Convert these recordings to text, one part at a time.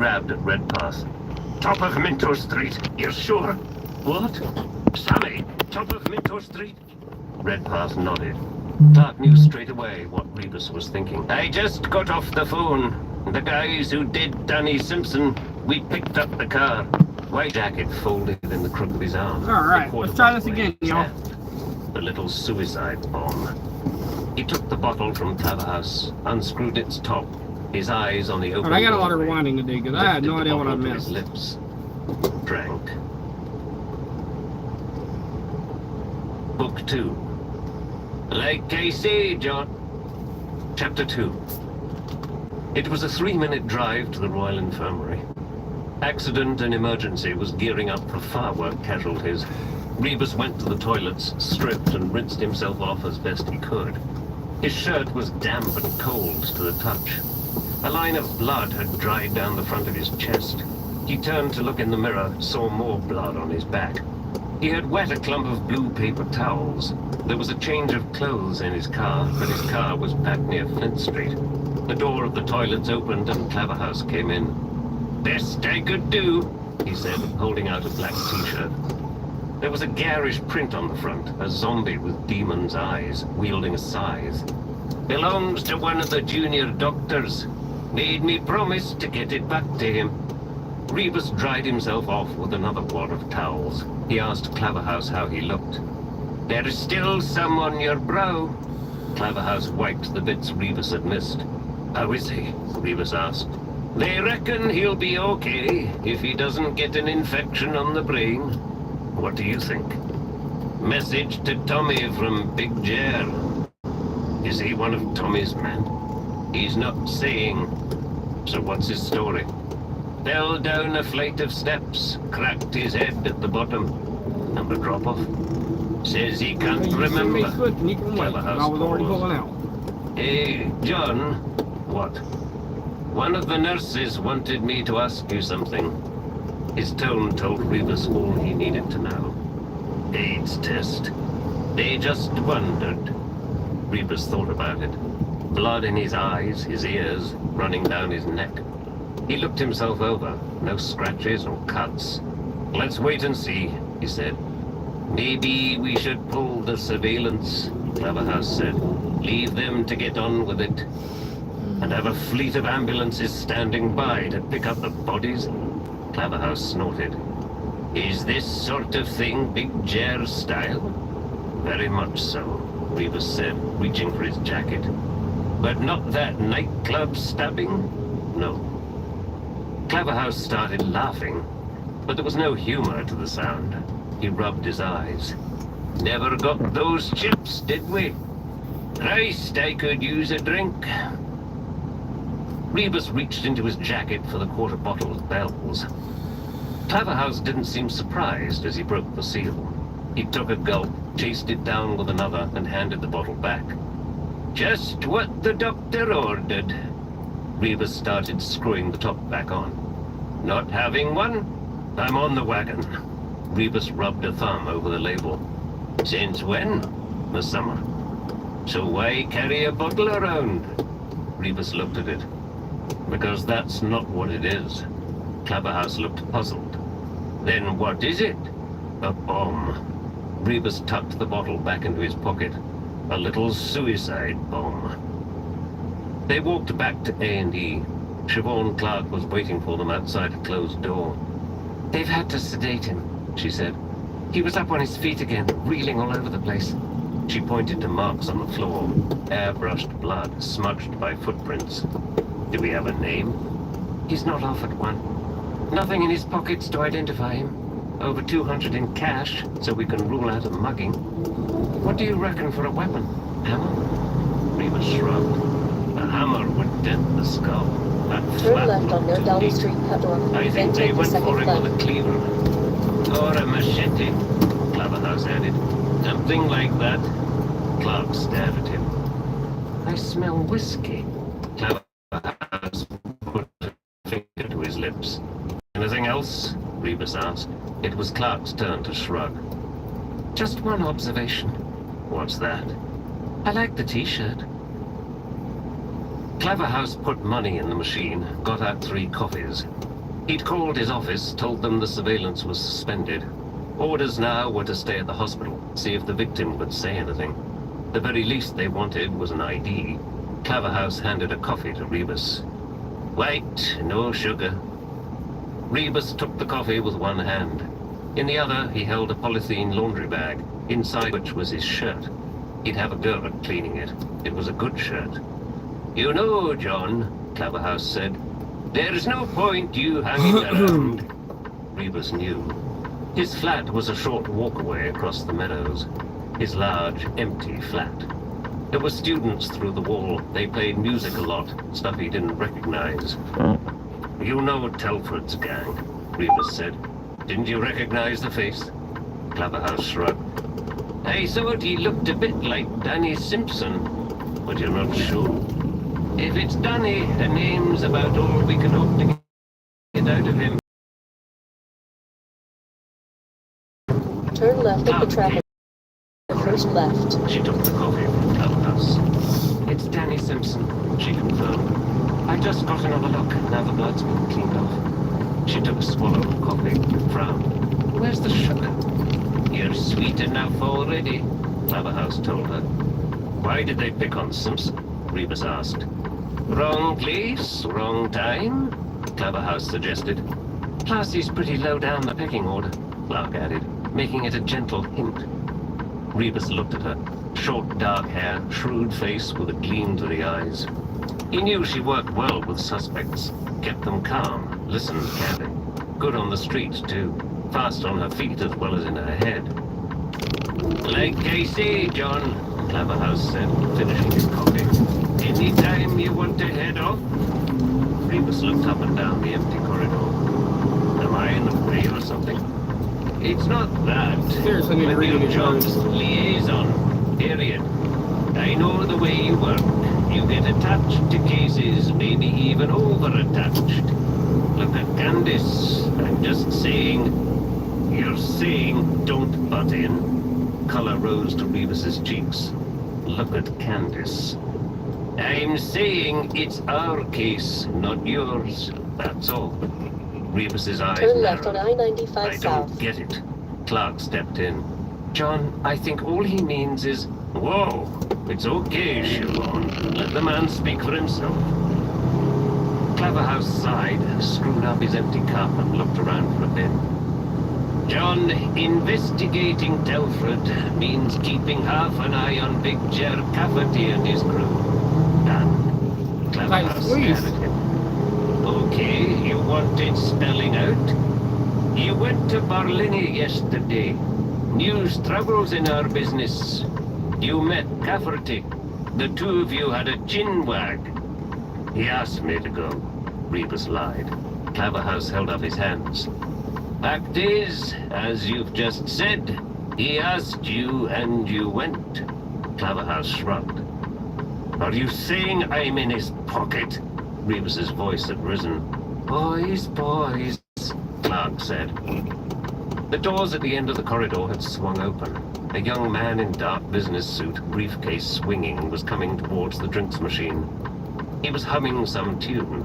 grabbed at Redpath. Top of Minto Street, you're sure? What? Sammy, top of Minto Street? Redpath nodded. Clark knew straight away what Rebus was thinking. I just got off the phone. The guys who did Danny Simpson, we picked up the car. White jacket folded in the crook of his arm. Alright, let's try this again, y'all. The little suicide bomb. He took the bottle from Claverhouse, unscrewed its top, his eyes on the open I got a lot of rewinding to do because I had no idea what I missed. His lips. Drank. Book 2. Like I say, John. Chapter 2. It was a 3-minute drive to the Royal Infirmary. Accident and emergency was gearing up for firework casualties. Rebus went to the toilets, stripped and rinsed himself off as best he could. His shirt was damp and cold to the touch. A line of blood had dried down the front of his chest. He turned to look in the mirror, saw more blood on his back. He had wet a clump of blue paper towels. There was a change of clothes in his car, but his car was parked near Flint Street. The door of the toilets opened and Claverhouse came in. "Best I could do," he said, holding out a black t-shirt. There was a garish print on the front, a zombie with demon's eyes, wielding a scythe. "Belongs to one of the junior doctors. Made me promise to get it back to him." Rebus dried himself off with another wad of towels. He asked Claverhouse how he looked. "There's still some on your brow." Claverhouse wiped the bits Rebus had missed. "How is he?" Rebus asked. "They reckon he'll be okay if he doesn't get an infection on the brain." "What do you think?" "Message to Tommy from Big Jer." "Is he one of Tommy's men?" "He's not saying." "So what's his story?" "Fell down a flight of steps, cracked his head at the bottom." "And the drop-off?" "Says he can't remember." I was already pulling out. "Hey, John." "What?" "One of the nurses wanted me to ask you something." His tone told Rebus all he needed to know. "AIDS test. They just wondered." Rebus thought about it. Blood in his eyes, his ears, running down his neck. He looked himself over. No scratches or cuts. "Let's wait and see," he said. "Maybe we should pull the surveillance," Claverhouse said. "Leave them to get on with it. And have a fleet of ambulances standing by to pick up the bodies." Claverhouse snorted. "Is this sort of thing Big Jer style?" "Very much so," Rebus said, reaching for his jacket. "But not that nightclub stabbing?" "No." Claverhouse started laughing, but there was no humor to the sound. He rubbed his eyes. "Never got those chips, did we? Christ, I could use a drink." Rebus reached into his jacket for the quarter bottle of Bell's. Claverhouse didn't seem surprised as he broke the seal. He took a gulp, chased it down with another, and handed the bottle back. "Just what the doctor ordered." Rebus started screwing the top back on. "Not having one? I'm on the wagon." Rebus rubbed a thumb over the label. "Since when?" "The summer." "So why carry a bottle around?" Rebus looked at it. "Because that's not what it is." Claverhouse looked puzzled. "Then what is it?" "A bomb." Rebus tucked the bottle back into his pocket. "A little suicide bomb." They walked back to A&E. Siobhan Clark was waiting for them outside a closed door. "They've had to sedate him," she said. "He was up on his feet again, reeling all over the place." She pointed to marks on the floor, airbrushed blood smudged by footprints. "Do we have a name?" "He's not offered one. Nothing in his pockets to identify him. Over 200 in cash, so we can rule out a mugging. What do you reckon for a weapon? Hammer?" Rebus shrugged. "A hammer would dent the skull. That Turn flat left on looked Nerdali deep. Street, cut off. I Then think they take the went second for it flight. with a cleaver." "Or a machete," Claverhouse added. "Something like that." Clark stared at him. "I smell whiskey." Claverhouse put a finger to his lips. "Anything else?" Rebus asked. It was Clark's turn to shrug. "Just one observation." "What's that?" "I like the t-shirt." Claverhouse put money in the machine, got out 3 coffees. He'd called his office, told them the surveillance was suspended. Orders now were to stay at the hospital, see if the victim would say anything. The very least they wanted was an ID. Claverhouse handed a coffee to Rebus. White, no sugar. Rebus took the coffee with one hand. In the other, he held a polythene laundry bag, inside which was his shirt. He'd have a go at cleaning it. It was a good shirt. You know, John, Claverhouse said, there's no point you hanging around. Rebus knew. His flat was a short walk away across the meadows. His large, empty flat. There were students through the wall. They played music a lot, stuff he didn't recognize. You know Telford's gang, Rebus said. Didn't you recognize the face? Claverhouse shrugged. I thought he looked a bit like Danny Simpson, but you're not sure. If it's Danny, the name's about all we can hope to get out of him. Turn left at the traffic. First left. She took the coffee from Claverhouse. It's Danny Simpson, she confirmed. I just got another look, now the blood's been cleaned off. She took a swallow of coffee and frowned. Where's the sugar? You're sweet enough already, Claverhouse told her. Why did they pick on Simpson? Rebus asked. Wrong place, wrong time, Claverhouse suggested. Plus he's pretty low down the pecking order, Clark added, making it a gentle hint. Rebus looked at her. Short, dark hair, shrewd face with a gleam to the eyes. He knew she worked well with suspects, kept them calm, listened carefully. Good on the street, too. Fast on her feet as well as in her head. Like I say, John, Claverhouse said, finishing his coffee. Any time you want to head off? Rebus looked up and down the empty corridor. Am I in the way or something? It's not that. Seriously, need to read Your it, job's Jones. liaison, period. I know the way you work. You get attached to cases, maybe even over-attached. Look at Candice. I'm just saying. You're saying don't butt in. Color rose to Rebus's cheeks. Look at Candice. I'm saying it's our case, not yours. That's all. Rebus's eyes Turn left on narrowed. I-95 I south. don't get it. Clark stepped in. John, I think all he means is... Whoa! It's okay, Siobhan. Let the man speak for himself. Claverhouse sighed, screwed up his empty cup and looked around for a bin. John, investigating Telford means keeping half an eye on Big Jer Cafferty and his crew. Done. Claverhouse please. stared at him. Okay, you wanted spelling out? You went to Barlini yesterday. News travels in our business. You met Cafferty. The two of you had a chin wag. He asked me to go. Rebus lied. Claverhouse held up his hands. Fact is, as you've just said, he asked you and you went. Claverhouse shrugged. Are you saying I'm in his pocket? Rebus's voice had risen. Boys, boys, Clark said. The doors at the end of the corridor had swung open. A young man in dark business suit, briefcase swinging, was coming towards the drinks machine. He was humming some tune.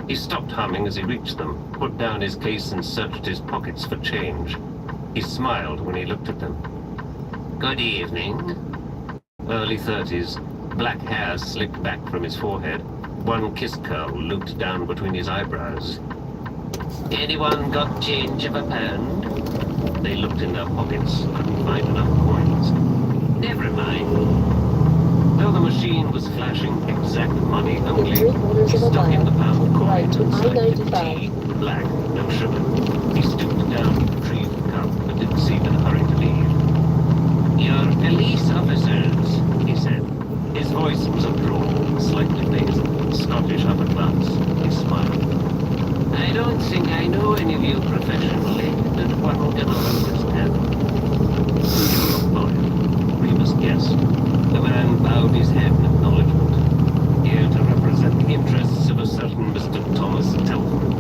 He stopped humming as he reached them, put down his case and searched his pockets for change. He smiled when he looked at them. Good evening. Early 30s, black hair slicked back from his forehead. One kiss curl looped down between his eyebrows. Anyone got change of a pound? They looked in their pockets, couldn't find enough coins. Never mind. Though the machine was flashing exact money only, In 3/4 he of a stuck in the mile, pound coin right to and selected I-95. tea, black, no sugar. He stooped down to retrieve the cup, but didn't seem in a hurry to leave. You're police officers, he said. His voice was a drawl, slightly nasal, Scottish upper class. He smiled. I don't think I know any of you professionally, but what will get understand? You're a lawyer, Rebus guessed. The man bowed his head in acknowledgement. Here to represent the interests of a certain Mr. Thomas Telford.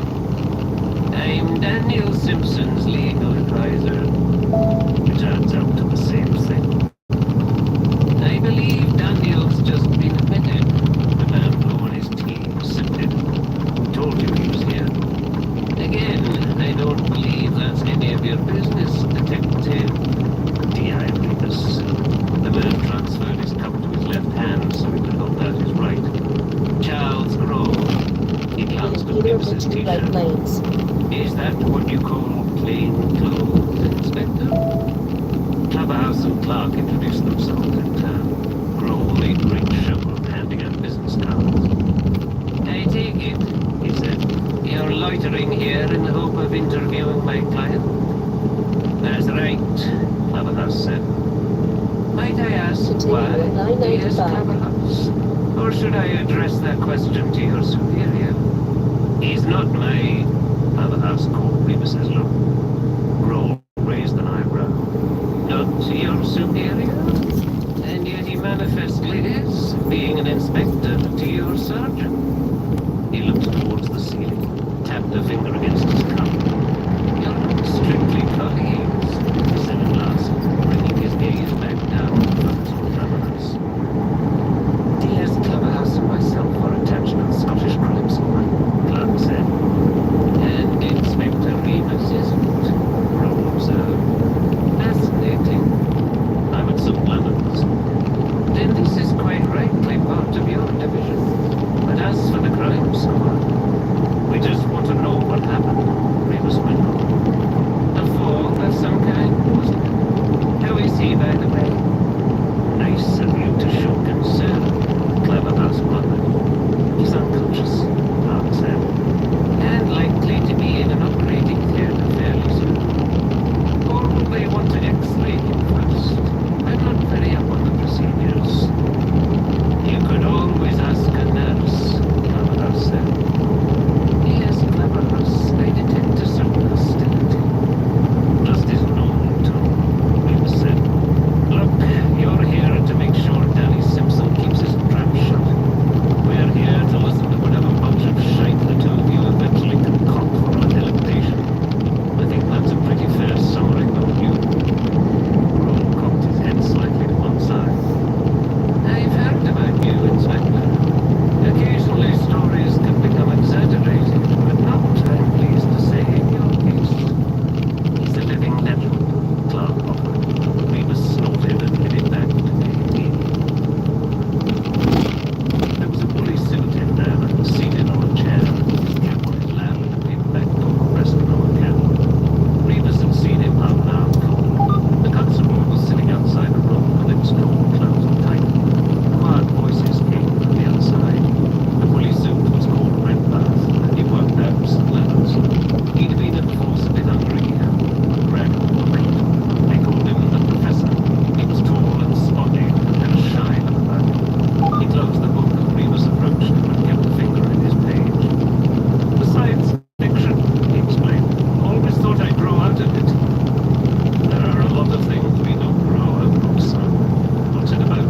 I'm Daniel Simpson's legal advisor. It turns out to the same thing. I believe Daniel's just been admitted. The man blew on his tea, sipped it. Told you he was here. I Again, I don't believe that's any of your business, Detective. D.I. Rebus. The man transferred his cup to his left hand so he could hold out his right. Charles Grove. He glanced at Either of the Rebus's two right t-shirt. lanes. Is that what you call plain clothes, Inspector? Clubhouse and Clark introduced themselves in turn. Grove made great show of handing out business cards. I take it, he said, you're loitering here in the hope of interviewing my client? That's right, Clubhouse said. Might I ask Continue why at 995. he is Clubhouse? Or should I address that question to your superior? He's not my... Clubhouse caught Rebus's look. Grohl raised an eyebrow. Not your superior? And yet he manifestly is, being an inspector to your sergeant. He looked towards the ceiling, tapped a finger against his cup. You're strictly colleagues, he said at last, bringing his gaze back down from Clubhouse. D.S. Clubhouse and myself are attached to the Scottish Crime Squad, Clark said. And Inspector Rebus isn't, Grohl observed. Fascinating. I'm at St. Leonard's. Then this is quite rightly part of your division. But as for the crime squad, we just want to know what happened, Rebus went on. A fall of some kind, wasn't it? How is he, by the way? Nice of you to show concern, Clubhouse murmured. He's unconscious, Clark said. And likely to be in an operating theatre fairly soon. Or will they want to X-ray him first? I'm not very up on the procedures. You could always ask a nurse, Clubhouse said. Yes, Clubhouse, I detect a certain hostility. Just his normal tone, Rebus said. Look, you're here to make sure Danny Simpson keeps his trap shut. We're here to listen to whatever bunch of shite the two of you eventually concoct for our delectation. I think that's a pretty fair summary of you. Grohl cocked his head slightly to one side. I've heard about you, Inspector. Occasionally stories can become exaggerated, but not, I'm pleased to say, in your case. He's a living legend, Clark offered. Rebus snorted and headed back to the AD. There was a woolly suit in there, seated on a chair, his cap on his lap, and a paperback book resting on a candle. Rebus had seen him half an hour before. The constable was sitting outside the room with its door closed tight. Quiet voices came from the other side. The woolly suit was called Redpath, and he worked out St. Leonard's. He'd been in the force a bit under a year. Red coat. They called him the Professor. He was tall and spotty and had a shine about him. He closed the book and Rebus approached him and kept a finger in his page. Besides fiction, he explained. Always thought I'd grow out of it. There are a lot of things we don't grow out of, son. What's it about?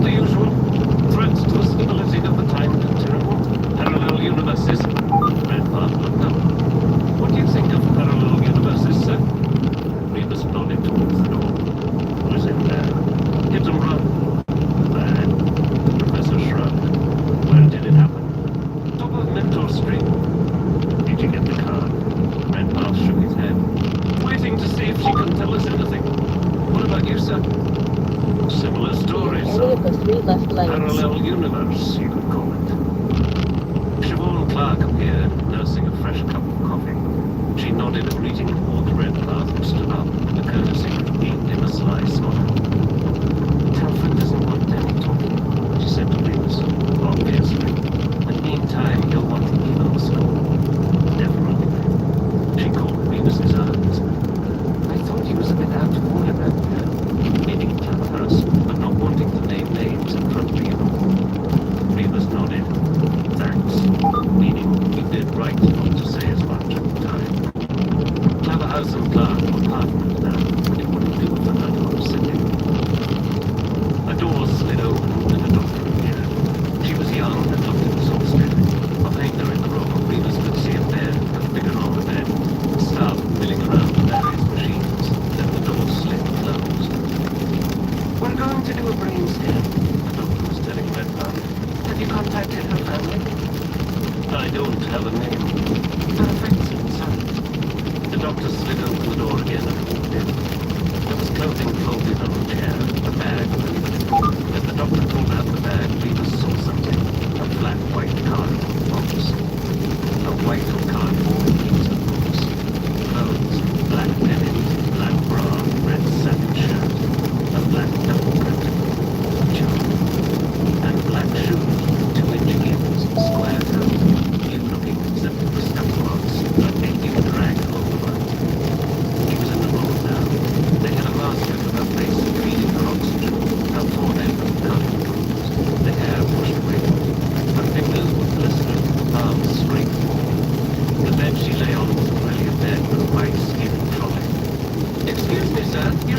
The usual. Threats to the stability of the time and terrible. Parallel universes. Redpath looked up. What do you think of parallel universes, sir? Rebus nodded towards the door. Who's in there? Hit and run. Bad. The professor shrugged. Where did it happen? Top of Mentor Street. Did you get the card? Redpath shook his head. Waiting to see if she can tell us anything. What about you, sir? Similar story, Any son. of the three left lanes. Parallel universe, you could call it. Siobhan Clark appeared, nursing a fresh cup of coffee. She nodded a greeting towards Redpath and stood up, the courtesy which beamed him a sly smile. Telford doesn't want Danny talking, she said to Rebus. Obviously. In the meantime, he'll want to even the school. Never mind. She caught Rebus's eyes. I thought he was a bit out of order back there. Meaning Clubhouse, but not wanting to name names in front of you. Rebus nodded. Thanks. Meaning you did right not to say as much at the time. Clubhouse and Clark were partners now. It wouldn't do for her to upset him. A door slid open and a doctor appeared. She was young and looked exhausted. Behind her in the room, Rebus could see a bed, a figure on the bed, staff milling around the various machines. Then the door slid closed. We're going to do a brain scan, the doctor was telling Redpath. Have you contacted her family? I don't have a name. Perfect, son.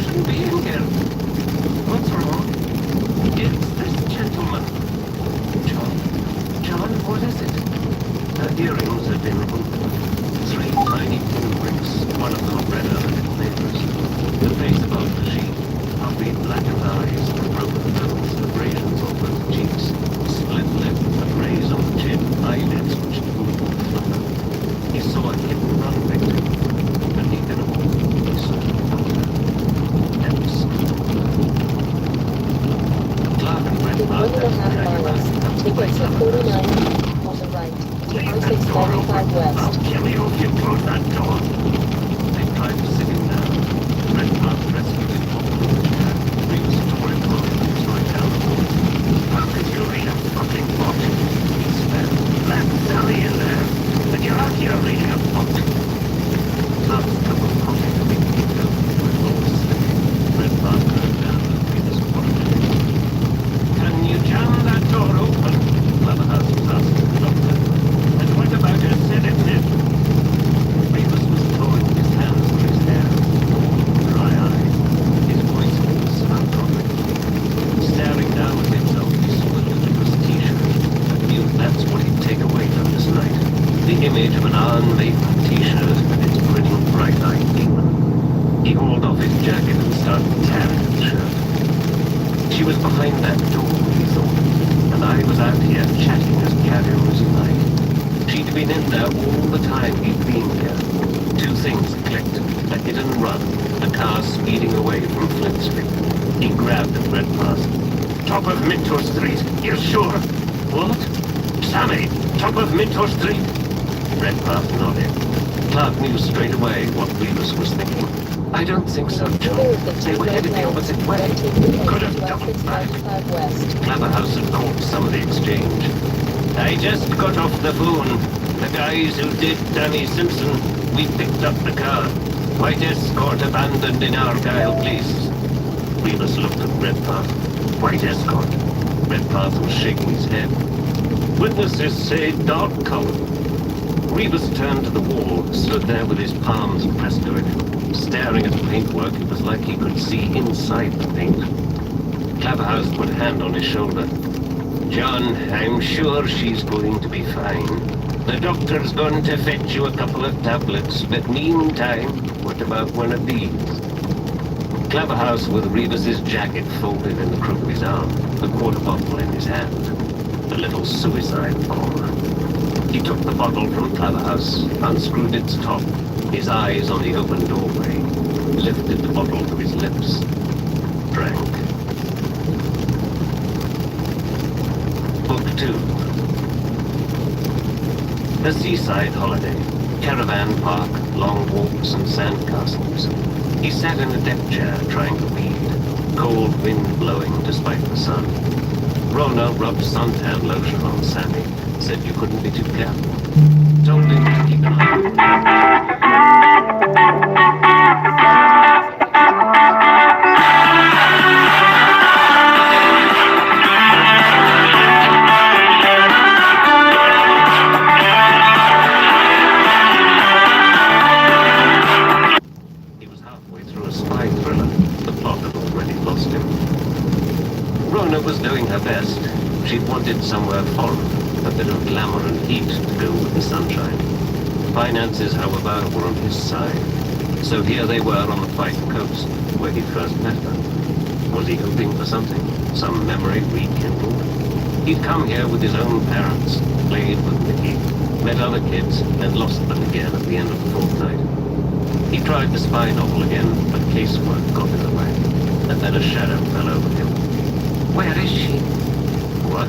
shouldn't be in here. What's wrong? It's this gentleman. John, what is it? Her earrings had been removed. 3 tiny pinpricks, one of them red on her little neighbors. The face above the sheet, puffy blackened eyes, broken nose, abrasions on both cheeks, split lip, a graze on the chin, eyelids which didn't flutter. He saw a hidden run victim. Beneath it all, he saw the daughter. Depths. Clark and Brett In 1.5 miles, take exit 49 on the right. I-695 West. I'll kill you if you close that door. They tried to sit him down. Red Clark rescued him from the chair. Reeves tore him off and was right down the hall. How could you read a fucking book? He spat. Let Sally in there. And you're out here reading a book. Clark's cup of coffee had been kicked over with all slipping. Red Clark turned down and Reeves followed him. Can you jam that door open? Leatherhouse was asking the doctor. And what about your sedative? Reeves was throwing his hands through his hair, dry eyes. His voice was uncommon. Staring down at himself, he saw the ludicrous t-shirt, and knew that's what he'd take away from this night. The image of an unmaiden t-shirt and its grinning, bright-eyed demon. He hauled off his jacket and started tearing at the shirt. She was behind that door, he thought, and I was out here chatting as casual as you like. She'd been in there all the time he'd been here. 2 things clicked. A hit and run. A car speeding away from Flint Street. He grabbed at Red Pass. Top of Minto Street. You're sure? What? Sammy, top of Minto Street. Red Pass nodded. Clark knew straight away what Reeves was thinking. I don't think so, John. They were headed the opposite way. Could have doubled back. Claverhouse had caught some of the exchange. I just got off the phone. The guys who did Danny Simpson, we picked up the car. White Escort abandoned in Argyle, please. Reeves looked at Redpath. White Escort. Redpath was shaking his head. Witnesses say dark color. Reeves turned to the wall, stood there with his palms pressed to it. Staring at the paintwork, it was like he could see inside the paint. Claverhouse put a hand on his shoulder. John, I'm sure she's going to be fine. The doctor's going to fetch you a couple of tablets, but meantime, what about one of these? Claverhouse with Reeves's jacket folded in the crook of his arm, the quarter bottle in his hand. A little suicide bomb. He took the bottle from Claverhouse, unscrewed its top, his eyes on the open doorway, lifted the bottle to his lips, drank. Book 2. A seaside holiday. Caravan park, long walks and sand castles. He sat in a deck chair trying to read. Cold wind blowing despite the sun. Rona rubbed suntan lotion on Sammy. Said you couldn't be too careful. Told him to keep an eye on He was halfway through a spy thriller. The plot had already lost him. Rona was doing her best. She wanted somewhere foreign, a bit of glamour and heat to go with the sunshine. Finances, however, were on his side. So here they were on the Fife Coast, where he first met her. Was he hoping for something? Some memory rekindled? He'd come here with his own parents, played with Mickey, met other kids, and lost them again at the end of the fortnight. He tried the spy novel again, but casework got in the way. And then a shadow fell over him. Where is she? What?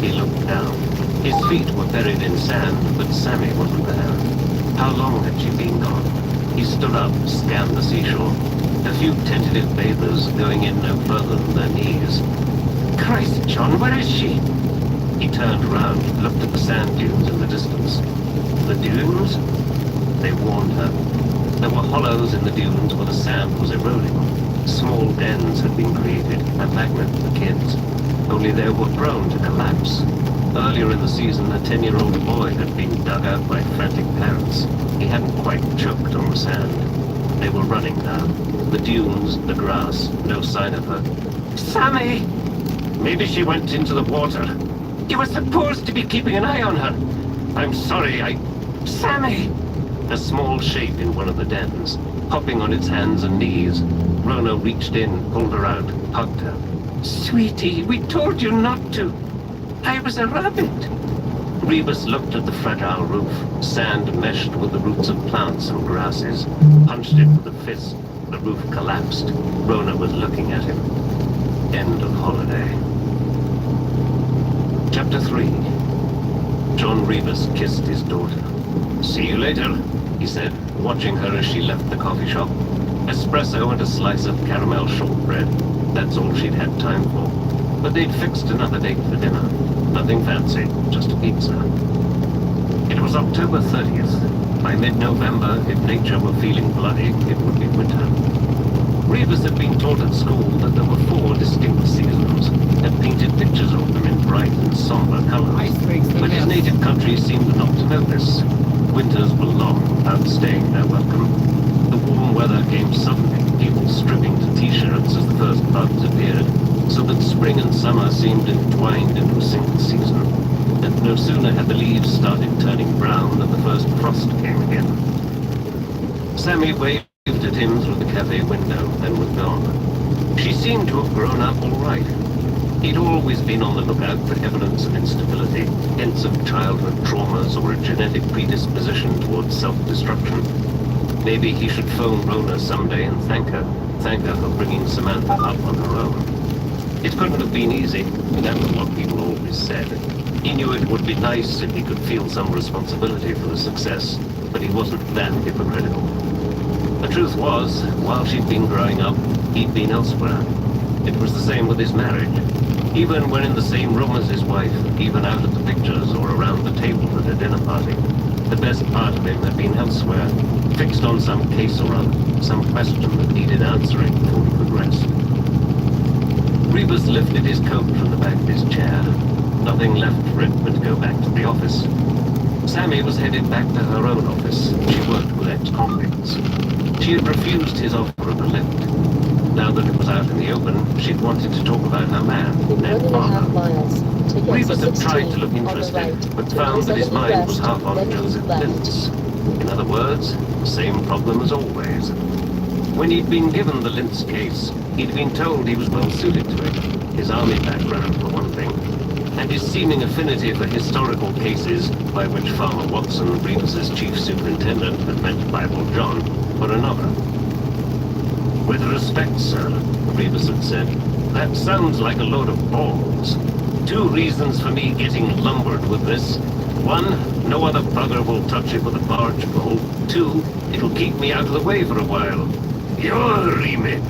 He looked down. His feet were buried in sand, but Sammy wasn't there. How long had she been gone? He stood up, scanned the seashore. A few tentative bathers going in no further than their knees. Christ, John, where is she? He turned around, looked at the sand dunes in the distance. The dunes? They warned her. There were hollows in the dunes where the sand was eroding. Small dens had been created, a magnet for kids. Only they were prone to collapse. Earlier in the season, a 10-year-old boy had been dug out by frantic parents. He hadn't quite choked on the sand. They were running now. The dunes, the grass, no sign of her. Sammy! Maybe she went into the water. You were supposed to be keeping an eye on her. I'm sorry, Sammy! A small shape in one of the dens, hopping on its hands and knees. Rona reached in, pulled her out, hugged her. Sweetie, we told you not to. I was a rabbit. Rebus looked at the fragile roof, sand meshed with the roots of plants and grasses, punched it with a fist. The roof collapsed. Rona was looking at him. End of holiday. Chapter 3. John Rebus kissed his daughter. See you later, he said, watching her as she left the coffee shop. Espresso and a slice of caramel shortbread. That's all she'd had time for. But they'd fixed another date for dinner. Nothing fancy, just a pizza. It was October 30th. By mid-November, if nature were feeling bloody, it would be winter. Rebus had been taught at school that there were 4 distinct seasons, and painted pictures of them in bright and somber colors. But his native country seemed not to know this. Winters were long, outstaying their welcome. The warm weather came suddenly, people stripping to t-shirts as the first buds appeared, so that spring and summer seemed entwined into a single season. And no sooner had the leaves started turning brown than the first frost came again. Sammy waved at him through the cafe window, then was gone. She seemed to have grown up all right. He'd always been on the lookout for evidence of instability, hints of childhood traumas or a genetic predisposition towards self-destruction. Maybe he should phone Rona someday and thank her for bringing Samantha up on her own. It couldn't have been easy, that was what people always said. He knew it would be nice if he could feel some responsibility for the success, but he wasn't that hypocritical. The truth was, while she'd been growing up, he'd been elsewhere. It was the same with his marriage. Even when in the same room as his wife, even out at the pictures or around the table at a dinner party, the best part of him had been elsewhere, fixed on some case or other, some question that needed answering before he could rest. Rebus lifted his coat from the back of his chair. Nothing left for it but to go back to the office. Sammy was headed back to her own office. She worked with ex-convicts. She had refused his offer of a lift. Now that it was out in the open, she'd wanted to talk about her man, Ned Farmer. Rebus had tried to look interested, but found that his mind was half on Joseph Lintz. In other words, same problem as always. When he'd been given the Lintz case, he'd been told he was well suited to it. His army background, for one thing, and his seeming affinity for historical cases, by which Farmer Watson, Rebus's chief superintendent, had met Bible John, for another. With respect, sir, Rebus had said, that sounds like a load of balls. 2 reasons for me getting lumbered with this. 1, no other bugger will touch it with a barge pole. 2, it'll keep me out of the way for a while. Your remit,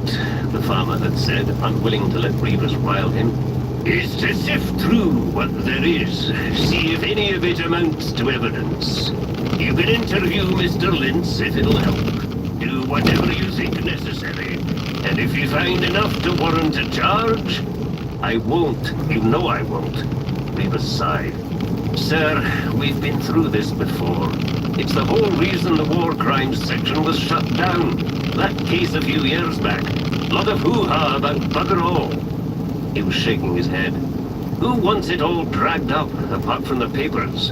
the farmer had said, unwilling to let Rebus rile him, is to sift through what there is, see if any of it amounts to evidence. You can interview Mr. Lintz if it'll help. Do whatever you think necessary. And if you find enough to warrant a charge, I won't. You know I won't. Rebus sighed. Sir, we've been through this before. It's the whole reason the war crimes section was shut down. That case a few years back. Lot of hoo-ha about bugger all. He was shaking his head. Who wants it all dragged up, apart from the papers?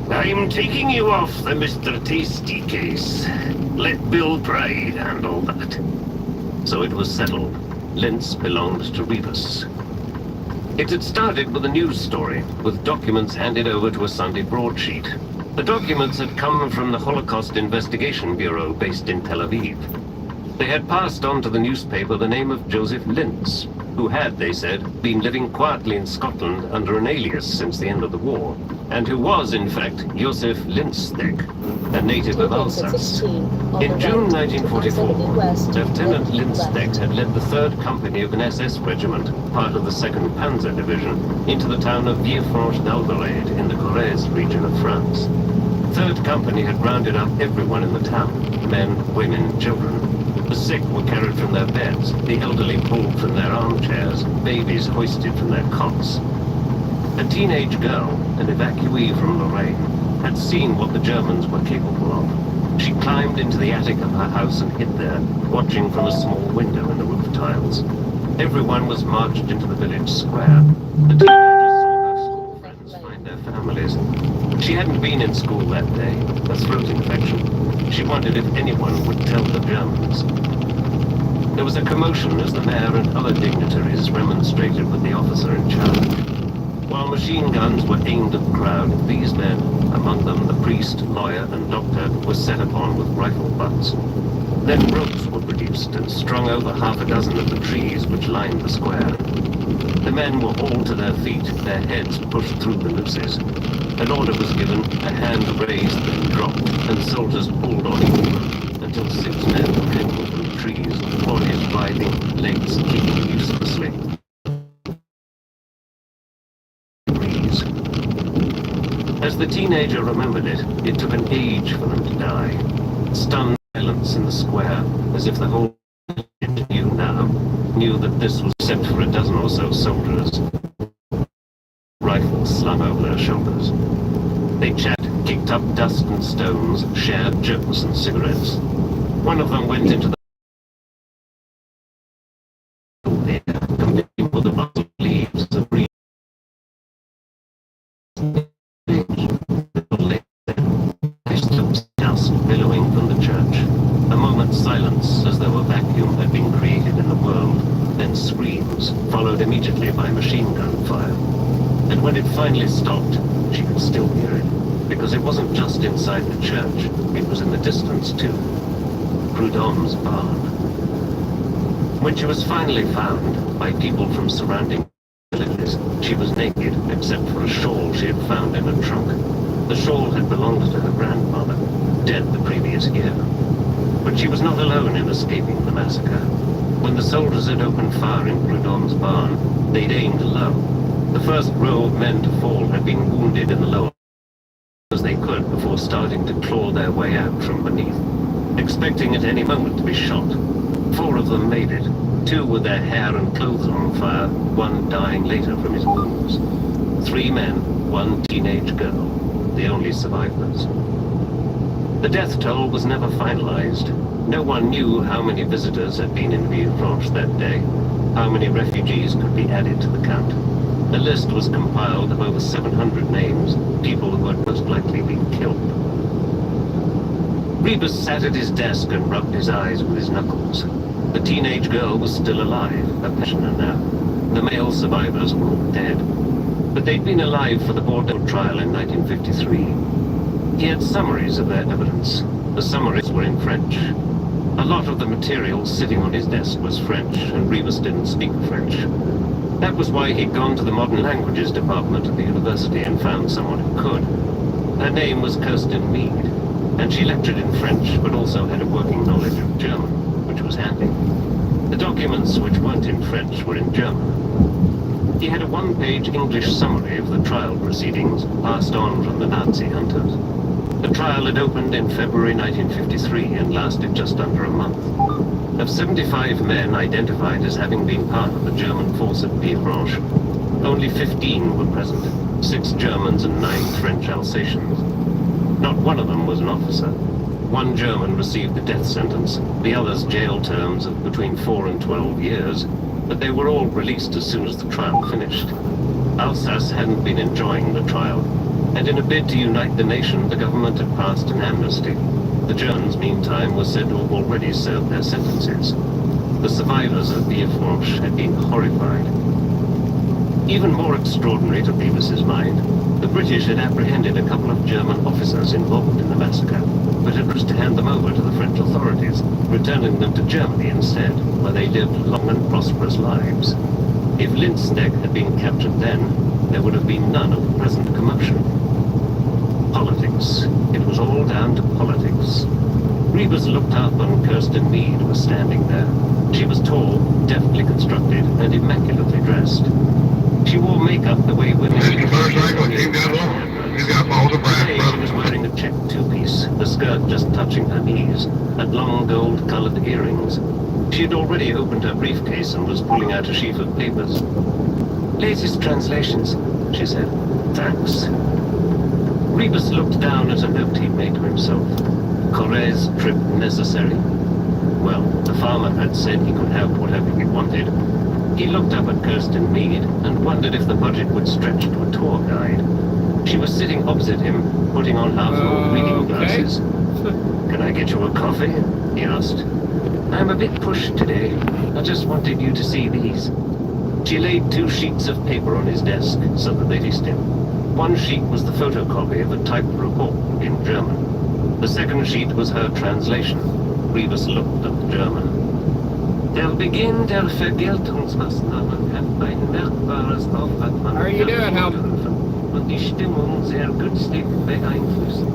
I'm taking you off the Mr. Tasty case. Let Bill Pride handle that. So it was settled. Lintz belonged to Rebus. It had started with a news story, with documents handed over to a Sunday broadsheet. The documents had come from the Holocaust Investigation Bureau based in Tel Aviv. They had passed on to the newspaper the name of Joseph Lintz, who had, they said, been living quietly in Scotland under an alias since the end of the war, and who was, in fact, Josef Lindstek, a native of Alsace. In June 1944, Lieutenant Lindstek had led the 3rd Company of an SS regiment, part of the 2nd Panzer Division, into the town of Villefranche-d'Albret in the Corrèze region of France. 3rd Company had rounded up everyone in the town, men, women, children. The sick were carried from their beds, the elderly pulled from their armchairs, babies hoisted from their cots. A teenage girl, an evacuee from Lorraine, had seen what the Germans were capable of. She climbed into the attic of her house and hid there, watching from a small window in the roof tiles. Everyone was marched into the village square. The teenagers saw her school friends find their families. She hadn't been in school that day, a throat infection. She wondered if anyone would tell the Germans. There was a commotion as the mayor and other dignitaries remonstrated with the officer in charge. While machine guns were aimed at the crowd, these men, among them the priest, lawyer, and doctor, were set upon with rifle butts. Then ropes were produced and strung over half a dozen of the trees which lined the square. The men were all to their feet, their heads pushed through the nooses. An order was given, a hand raised, then dropped, and soldiers pulled on each one until 6 men came from the trees, bodies writhing, legs kicking uselessly. As the teenager remembered it, it took an age for them to die. Stunned silence in the square, as if the whole village knew that this was set for a dozen or so soldiers, rifles slung over their shoulders. They chatted, kicked up dust and stones, shared jokes and cigarettes. One of them went into the committing with a bunch of leaves of green. Dust billowing from the church. A moment's silence, as though a vacuum had been created in the world, then screams, followed immediately by machine gun fire. And when it finally stopped, she could still hear it, because it wasn't just inside the church, it was in the distance too. Prudhomme's barn. When she was finally found by people from surrounding villages, she was naked, except for a shawl she had found in a trunk. The shawl had belonged to her grandmother, dead the previous year. But she was not alone in escaping the massacre. When the soldiers had opened fire in Prudhomme's barn, they'd aimed low. The first row of men to fall had been wounded in the lower as they could before starting to claw their way out from beneath, expecting at any moment to be shot. 4 of them made it, 2 with their hair and clothes on fire, 1 dying later from his wounds. 3 men, 1 teenage girl, the only survivors. The death toll was never finalized. No one knew how many visitors had been in Villefranche that day, how many refugees could be added to the count. A list was compiled of over 700 names, people who had most likely been killed. Rebus sat at his desk and rubbed his eyes with his knuckles. The teenage girl was still alive, a pensioner now. The male survivors were all dead. But they'd been alive for the Bordeaux trial in 1953. He had summaries of their evidence. The summaries were in French. A lot of the material sitting on his desk was French, and Rebus didn't speak French. That was why he'd gone to the Modern Languages department at the university and found someone who could. Her name was Kirsten Mead, and she lectured in French, but also had a working knowledge of German, which was handy. The documents which weren't in French were in German. He had a 1-page English summary of the trial proceedings passed on from the Nazi hunters. The trial had opened in February 1953 and lasted just under a month. Of 75 men identified as having been part of the German force at Villefranche, only 15 were present, 6 Germans and 9 French Alsatians. Not one of them was an officer. 1 German received the death sentence, the others jail terms of between 4 and 12 years, but they were all released as soon as the trial finished. Alsace hadn't been enjoying the trial, and in a bid to unite the nation, the government had passed an amnesty. The Germans, meantime, were said to have already served their sentences. The survivors of Villefranche had been horrified. Even more extraordinary to Rebus's mind, the British had apprehended a couple of German officers involved in the massacre, but had refused to hand them over to the French authorities, returning them to Germany instead, where they lived long and prosperous lives. If Linstedt had been captured then, there would have been none of the present commotion. Politics. It was all down to politics. Rebus looked up and Kirsten Mead was standing there. She was tall, deftly constructed, and immaculately dressed. She wore makeup the way women do. Today she was wearing a checked 2-piece, the skirt just touching her knees, and long gold-colored earrings. She had already opened her briefcase and was pulling out a sheaf of papers. "Latest translations," she said. "Thanks." Rebus looked down at a note he'd made to himself. Correa's trip necessary? Well, the farmer had said he could have whatever he wanted. He looked up at Kirsten Mead and wondered if the budget would stretch to a tour guide. She was sitting opposite him, putting on half-full reading glasses. Can I get you a coffee? He asked. I'm a bit pushed today. I just wanted you to see these. She laid 2 sheets of paper on his desk so that they faced him. One sheet was the photocopy of a typed report in German. The second sheet was her translation. Rebus looked at the German. Der Beginn der Vergeltungsmaßnahmen hat ein merkbares Aufwandmann How are you doing, Hal? und die Stimmung sehr günstig beeinflussen.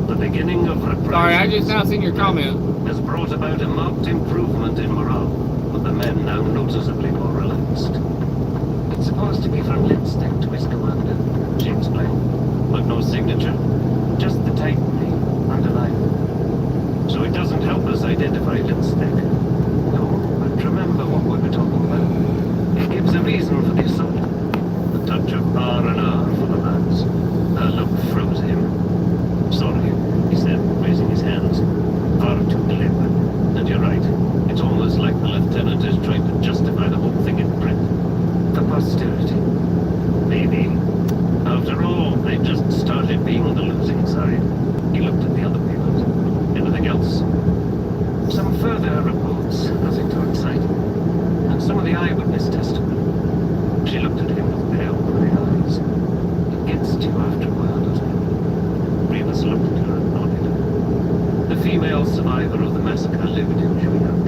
The beginning of Sorry, I just now seen your comment. has brought about a marked improvement in morale, with the men now noticeably more relaxed. It's supposed to be from Lindstedt to his commander, she explained, but no signature, just the type name underlined. So it doesn't help us identify Lindstedt. No, but remember what we were talking about. It gives a reason for the assault. A touch of R&R for the lads. Her look froze him. Sorry, he said, raising his hands. Far too glib. And you're right. It's almost like the lieutenant is trying to justify the whole thing in print. For posterity. Maybe. After all, they just started being on the losing side. He looked at the other papers. Anything else? Some further reports, nothing too exciting. And some of the eyewitness testimony. She looked at him with pale grey eyes. It gets to you after a while, doesn't it? Rebus looked at her and nodded. The female survivor of the massacre lived in Juilliard,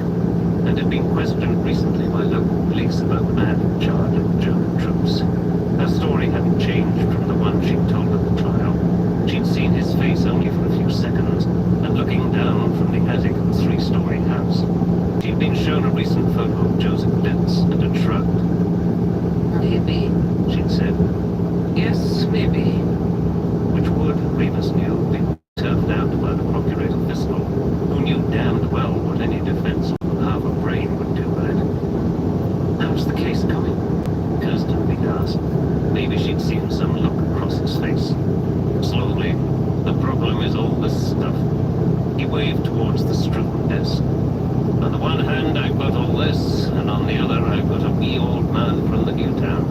and had been questioned recently by local police about the man in charge of the German troops. Her story hadn't changed from the one she'd told at the trial. She'd seen his face only for a few seconds, and looking down from the attic of the 3-story house. She'd been shown a recent photo of Joseph Lintz and had shrugged. Maybe, she'd said. Yes, maybe. Which would, Rebus knew, be turned out by the Procurator Fiscal, who knew damned well what any defense of half a brain would do with it. How's the case coming? Kirsten Mead asked. Maybe she'd seen some look across his face. Slowly, the problem is all this stuff. He waved towards the strewn desk. On the one hand, I've got all this, and on the other, I've got a wee old man from the new town.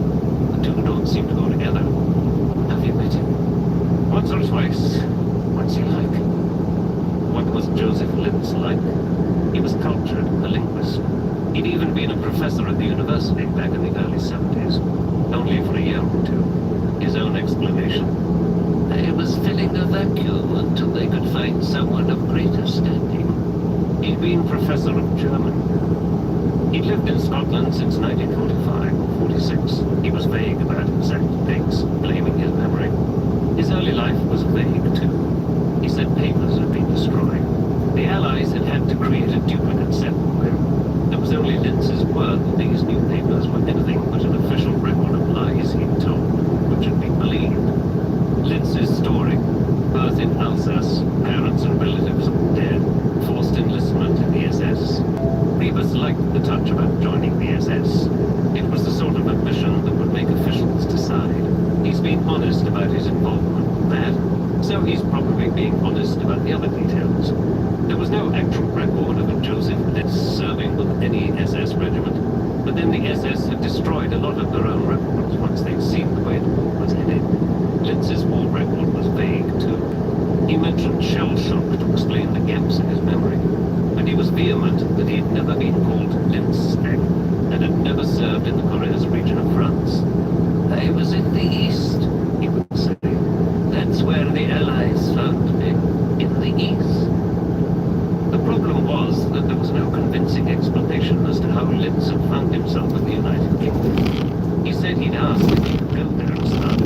The two don't seem to go together. Have you met him? Once or twice. What's he like? What was Joseph Lintz like? He was cultured, a linguist. He'd even been a professor at the university back in the early 70s. Only for a year or two. His own explanation. I was filling a vacuum until they could find someone of greater standing. He'd been professor of German. He'd lived in Scotland since 1945 or 46. He was vague about exact dates, blaming his memory. His early life was vague too. He said papers had been destroyed. The Allies had had to create a duplicate set for him. There was only Lintz's word that these new papers were anything but an official record of lies he'd told, which had been believed. Lintz's story, birth in Alsace, parents and relatives all dead, forced enlistment in the SS. Rebus liked the touch about joining the SS. It was the sort of admission that would make officials decide. He's been honest about his involvement with that, so he's probably being honest about the other details. There was no actual record of a Joseph Lintz serving with any SS regiment, but then the SS had destroyed a lot of their own records once they'd seen the way the war was headed. Lintz's war record was vague, too. He mentioned shell shock to explain the gaps in his memory, but he was vehement that he had never been called Lindstedt and had never served in the Corrèze region of France. I was in the east, he would say. That's where the Allies found me, in the east. The problem was that there was no convincing explanation as to how Lintz had found himself in the United Kingdom. He said he'd asked if he could go there and start.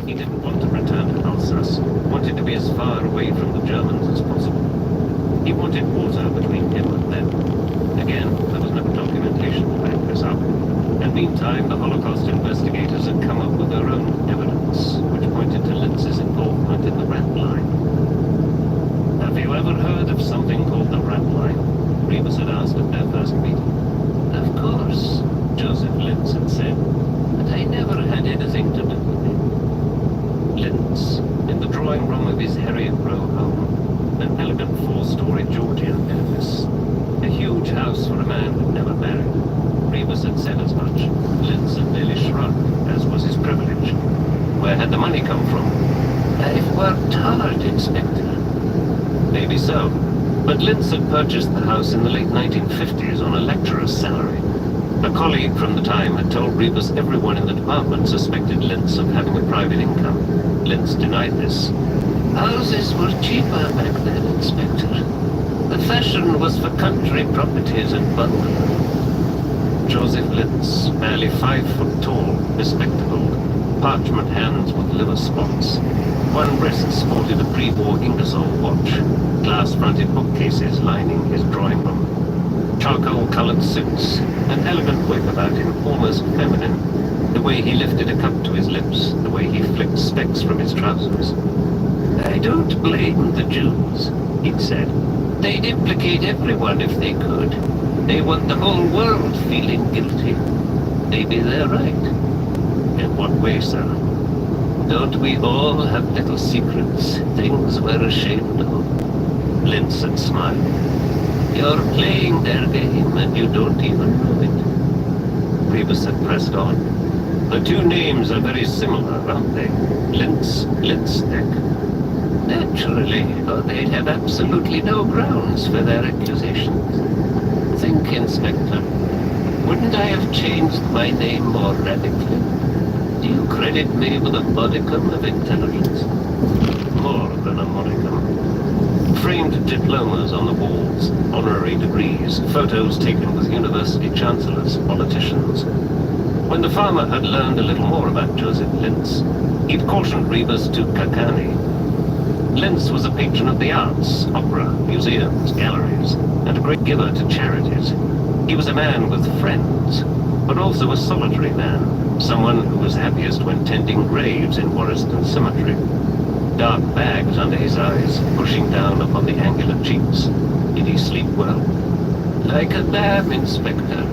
He didn't want to return to Alsace, wanted to be as far away from the Germans as possible. He wanted water between him and them. Again, there was no documentation to back this up. And meantime, the Holocaust investigators had come up with their own evidence, which pointed to Lintz's involvement in the Rat Line. Have you ever heard of something called the Rat Line? Rebus had asked at their first meeting. Of course, Joseph Lintz had said, but I never had anything to do with it. Lintz, in the drawing room of his Harriet Row home, so. But Lintz had purchased the house in the late 1950s on a lecturer's salary. A colleague from the time had told Rebus everyone in the department suspected Lintz of having a private income. Lintz denied this. Houses were cheaper back then, Inspector. The fashion was for country properties and bungalows. Joseph Lintz, barely 5 foot tall, bespectacled, parchment hands with liver spots. One wrist sported a pre-war Ingersoll watch, glass-fronted bookcases lining his drawing room. Charcoal-colored suits, an elegant whip about him, almost feminine. The way he lifted a cup to his lips, the way he flicked specks from his trousers. I don't blame the Jews, he'd said. They'd implicate everyone if they could. They want the whole world feeling guilty. Maybe they're right. In what way, sir? Don't we all have little secrets, things we're ashamed of? Lintz had smiled. You're playing their game and you don't even know it. Rebus had pressed on. The two names are very similar, aren't they? Lintz, Lintznek. Naturally, or they'd have absolutely no grounds for their accusations. Think, Inspector. Wouldn't I have changed my name more radically? Do you credit me with a modicum of intelligence? More than a modicum. Framed diplomas on the walls, honorary degrees, photos taken with university chancellors, politicians. When the farmer had learned a little more about Joseph Lintz, he'd cautioned Rebus to Kakani. Lintz was a patron of the arts, opera, museums, galleries, and a great giver to charities. He was a man with friends, but also a solitary man, someone who was happiest when tending graves in Warriston Cemetery. Dark bags under his eyes, pushing down upon the angular cheeks. Did he sleep well? Like a lamb, Inspector.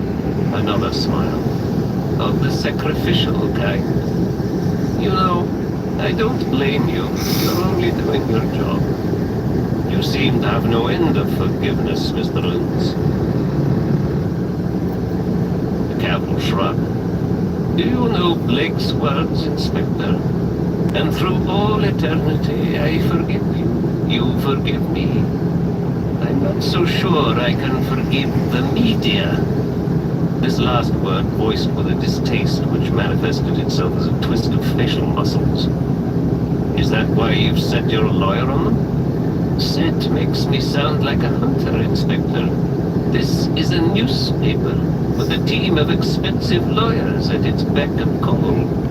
Another smile. Of the sacrificial kind. You know, I don't blame you. You're only doing your job. You seem to have no end of forgiveness, Mr. Lintz. The cavil shrugged. Do you know Blake's words, Inspector? And through all eternity, I forgive you. You forgive me. I'm not so sure I can forgive the media. This last word voiced with a distaste which manifested itself as a twist of facial muscles. Is that why you've set your lawyer on them? Set makes me sound like a hunter, Inspector. This is a newspaper with a team of expensive lawyers at its beck and call.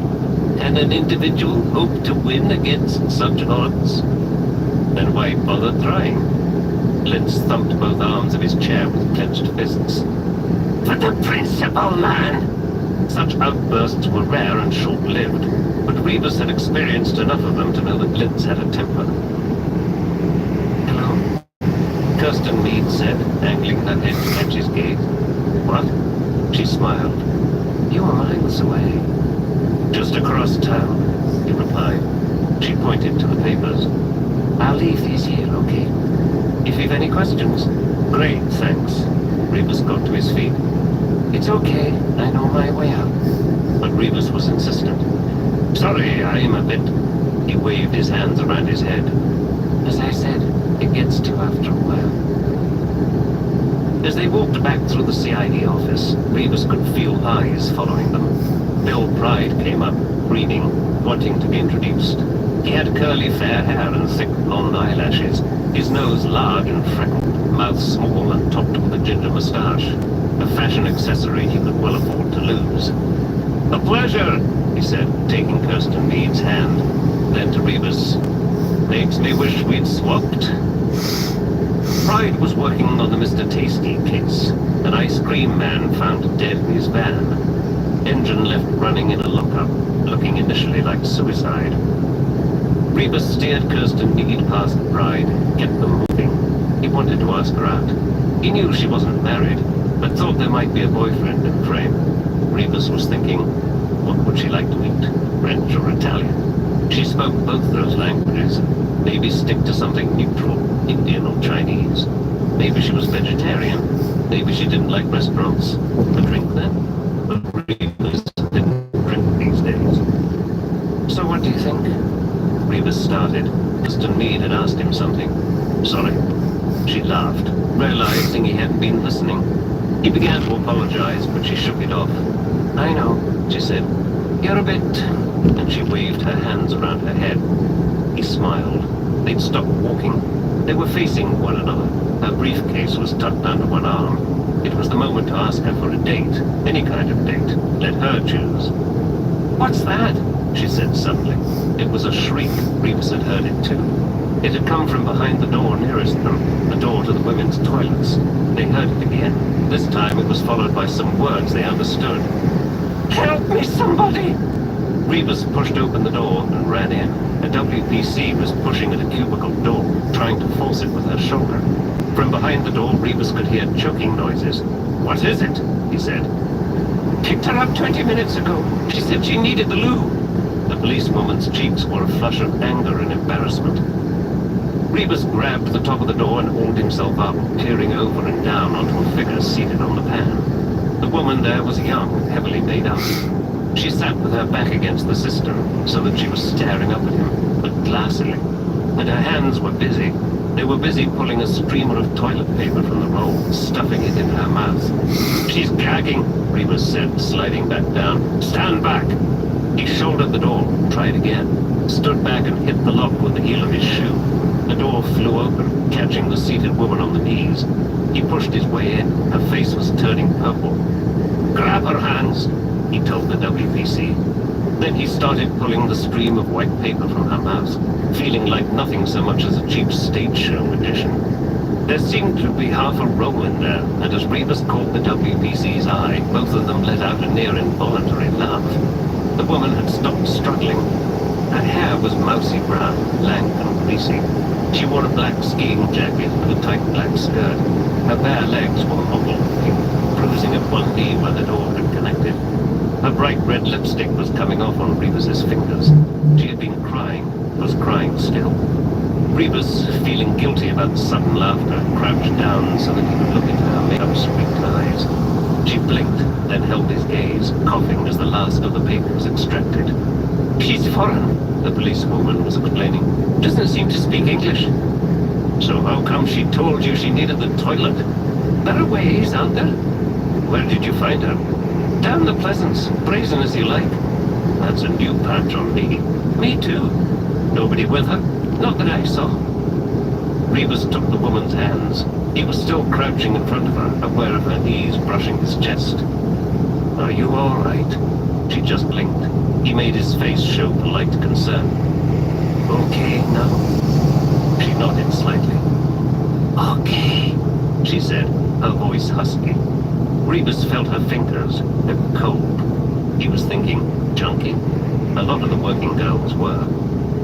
Can an individual hope to win against such odds? Then why bother trying? Lintz thumped both arms of his chair with clenched fists. For the principal, man! Such outbursts were rare and short-lived, but Rebus had experienced enough of them to know that Lintz had a temper. Hello? Kirsten Meade said, angling her head to catch his gaze. What? She smiled. You are miles away. Just across town, he replied. She pointed to the papers. I'll leave these here, okay? If you've any questions. Great, thanks. Rebus got to his feet. It's okay, I know my way out. But Rebus was insistent. Sorry, I'm a bit... He waved his hands around his head. As I said, it gets to after a while. As they walked back through the CID office, Rebus could feel eyes following them. Bill Pride came up, breathing, wanting to be introduced. He had curly fair hair and thick blonde eyelashes, his nose large and freckled, mouth small and topped with a ginger moustache, a fashion accessory he could well afford to lose. A pleasure, he said, taking Kirsten Meade's hand. Then to Rebus, makes me wish we'd swapped. Pride was working on the Mr. Tasty case, an ice cream man found dead in his van. Engine left running in a lockup, looking initially like suicide. Rebus steered Kirsten Meade past Pride, kept them moving. He wanted to ask her out. He knew she wasn't married, but thought there might be a boyfriend in frame. Rebus was thinking, what would she like to eat? French or Italian? She spoke both those languages. Maybe stick to something neutral, Indian or Chinese. Maybe she was vegetarian. Maybe she didn't like restaurants. A drink then? But Rebus didn't drink these days. So what do you think? Rebus started. Kirsten Meade had asked him something. Sorry. She laughed, realizing he hadn't been listening. He began to apologize, but she shook it off. I know, she said. You're a bit... And she waved her hands around her head. He smiled. They'd stopped walking. They were facing one another. Her briefcase was tucked under one arm. It was the moment to ask her for a date. Any kind of date. Let her choose. What's that? She said suddenly. It was a shriek. Rivas had heard it too. It had come from behind the door nearest them, the door to the women's toilets. They heard it again. This time it was followed by some words they understood. Help me, somebody! Rivas pushed open the door and ran in. A WPC was pushing at a cubicle door, trying to force it with her shoulder. From behind the door, Rivas could hear choking noises. What is it? He said. Picked her up 20 minutes ago. She said she needed the loo. The policewoman's cheeks were a flush of anger and embarrassment. Rivas grabbed the top of the door and hauled himself up, peering over and down onto a figure seated on the pan. The woman there was young, heavily made up. She sat with her back against the cistern, so that she was staring up at him, but glassily. And her hands were busy. They were busy pulling a streamer of toilet paper from the roll, stuffing it in her mouth. She's gagging, Rivas said, sliding back down. Stand back! He shouldered the door, tried again, stood back and hit the lock with the heel of his shoe. The door flew open, catching the seated woman on the knees. He pushed his way in. Her face was turning purple. Grab her hands, he told the WPC. Then he started pulling the stream of white paper from her mouth, feeling like nothing so much as a cheap stage show edition. There seemed to be half a roll in there, and as Rivas caught the WPC's eye, both of them let out a near involuntary laugh. The woman had stopped struggling. Her hair was mousy brown, lank and greasy. She wore a black skiing jacket and a tight black skirt. Her bare legs were mottled-looking, bruising at one knee where the door had connected. Her bright red lipstick was coming off on Rivas's fingers. She had been crying, was crying still. Rivas, feeling guilty about the sudden laughter, crouched down so that he could look into her made-up sweet eyes. She blinked, then held his gaze, coughing as the last of the paper was extracted. She's foreign, the policewoman was explaining. Doesn't seem to speak English. So how come she told you she needed the toilet? There are ways, aren't there? Where did you find her? Down the Pleasance, brazen as you like. That's a new patch on me. Me too. Nobody with her? Not that I saw. Rivas took the woman's hands. He was still crouching in front of her, aware of her knees brushing his chest. Are you all right? She just blinked. He made his face show polite concern. Okay, now? She nodded slightly. Okay, she said, her voice husky. Rivas felt her fingers. They were cold. He was thinking, junkie. A lot of the working girls were.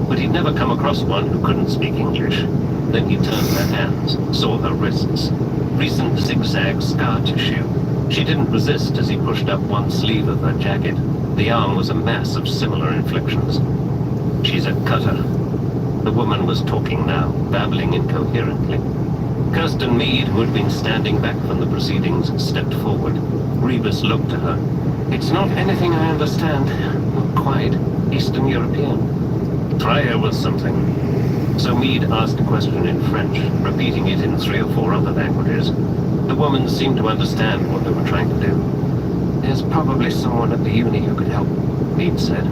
But he'd never come across one who couldn't speak English. Then he turned her hands, saw her wrists. Recent zigzag scar tissue. She didn't resist as he pushed up one sleeve of her jacket. The arm was a mass of similar inflictions. She's a cutter. The woman was talking now, babbling incoherently. Kirsten Meade, who had been standing back from the proceedings, stepped forward. Rivas looked to her. It's not anything I understand. Not quite. Eastern European. Try her with something. So Meade asked a question in French, repeating it in 3 or 4 other languages. The woman seemed to understand what they were trying to do. There's probably someone at the uni who could help, Meade said.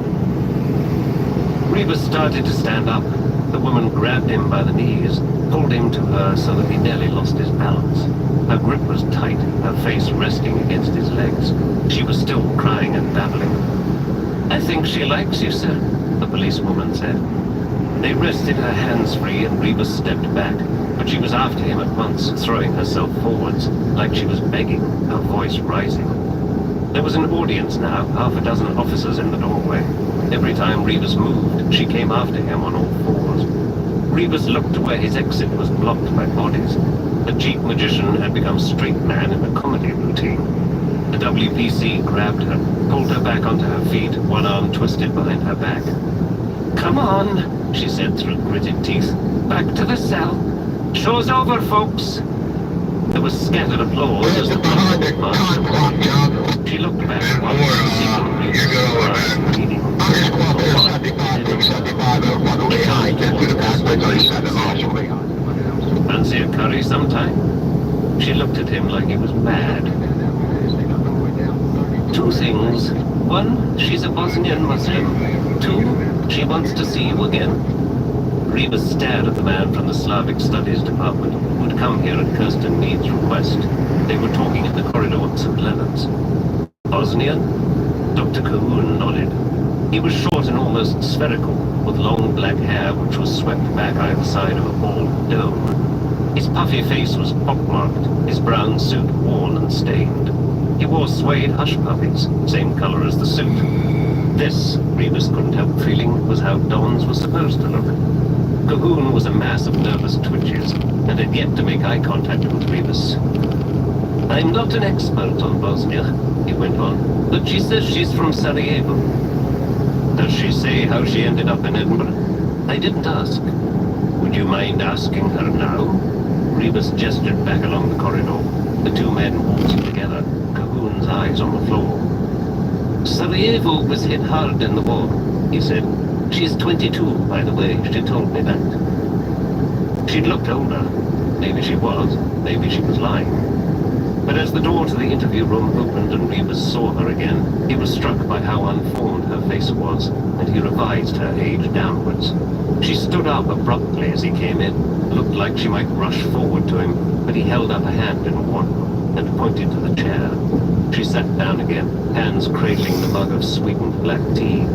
Rivas started to stand up. The woman grabbed him by the knees, pulled him to her so that he nearly lost his balance. Her grip was tight, her face resting against his legs. She was still crying and babbling. I think she likes you, sir, the policewoman said. They wrested her hands free and Rivas stepped back, but she was after him at once, throwing herself forwards, like she was begging, her voice rising. There was an audience now, 6 officers in the doorway. Every time Rivas moved, she came after him on all 4s. Rivas looked to where his exit was blocked by bodies. The cheap magician had become straight man in a comedy routine. The WPC grabbed her, pulled her back onto her feet, one arm twisted behind her back. Come on, she said through gritted teeth. Back to the cell. Show's over, folks. There was scattered applause as the woman marched away. She looked back once, seeking Rivas' eyes pleading. And Fancy a curry sometime? She looked at him like he was mad. Two things. One, she's a Bosnian Muslim. Two, she wants to see you again. Rebus stared at the man from the Slavic Studies Department who'd come here at Kirsten Mead's request. They were talking in the corridor at St. Leonard's. Bosnian? Dr. Cahoon nodded. He was short and almost spherical, with long black hair which was swept back either side of a bald dome. His puffy face was pockmarked, his brown suit worn and stained. He wore suede hush puppies, same color as the suit. This, Rebus couldn't help feeling, was how Dons were supposed to look. Cahoon was a mass of nervous twitches, and had yet to make eye contact with Rebus. I'm not an expert on Bosnia, he went on, but she says she's from Sarajevo. Does she say how she ended up in Edinburgh? I didn't ask. Would you mind asking her now? Rebus gestured back along the corridor. The two men waltzed together, Cahoon's eyes on the floor. Sarajevo was hit hard in the war, he said. She's 22, by the way, she told me that. She'd looked older. Maybe she was, maybe she was lying. But as the door to the interview room opened and Rebus saw her again, he was struck by how unformed her face was, and he revised her age downwards. She stood up abruptly as he came in, looked like she might rush forward to him, but he held up a hand in warning and pointed to the chair. She sat down again, hands cradling the mug of sweetened black tea.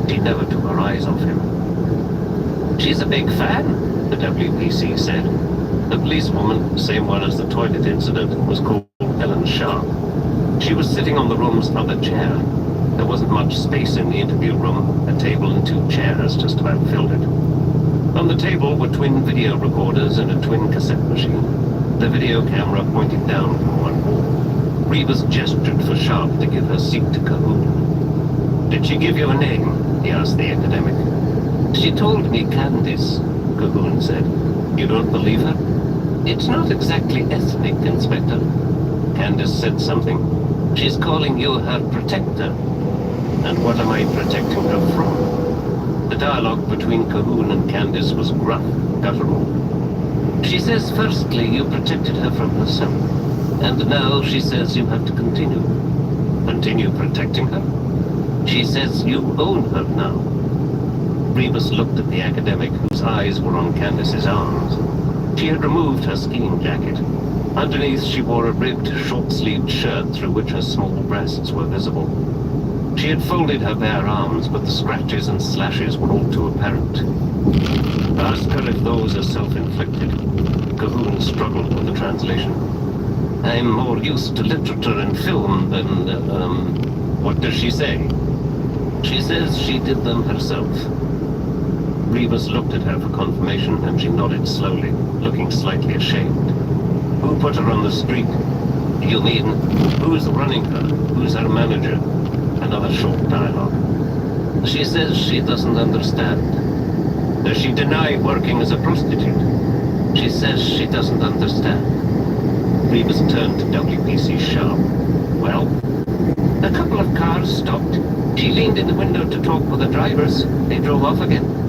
She never took her eyes off him. She's a big fan, the WPC said. The policewoman, same one as the toilet incident, was called Ellen Sharp. She was sitting on the room's other chair. There wasn't much space in the interview room. A table and two chairs just about filled it. On the table were twin video recorders and a twin cassette machine. The video camera pointed down from one wall. Rebus gestured for Sharp to give her seat to Cahoon. Did she give you a name? He asked the academic. She told me Candice, Cahoon said. You don't believe her? It's not exactly ethnic, Inspector. Candice said something. She's calling you her protector. And what am I protecting her from? The dialogue between Cahoon and Candice was gruff, guttural. She says firstly you protected her from herself. And now she says you have to continue. Continue protecting her? She says you own her now. Rebus looked at the academic whose eyes were on Candice's arms. She had removed her skiing jacket. Underneath she wore a ribbed, short-sleeved shirt through which her small breasts were visible. She had folded her bare arms, but the scratches and slashes were all too apparent. Ask her if those are self-inflicted. Cahoon struggled with the translation. I'm more used to literature and film than, what does she say? She says she did them herself. Rebus looked at her for confirmation, and she nodded slowly, looking slightly ashamed. Who put her on the street? You mean, who's running her? Who's her manager? Another short dialogue. She says she doesn't understand. Does she deny working as a prostitute? She says she doesn't understand. Rebus turned to WPC Sharp. Well? A couple of cars stopped. She leaned in the window to talk with the drivers. They drove off again.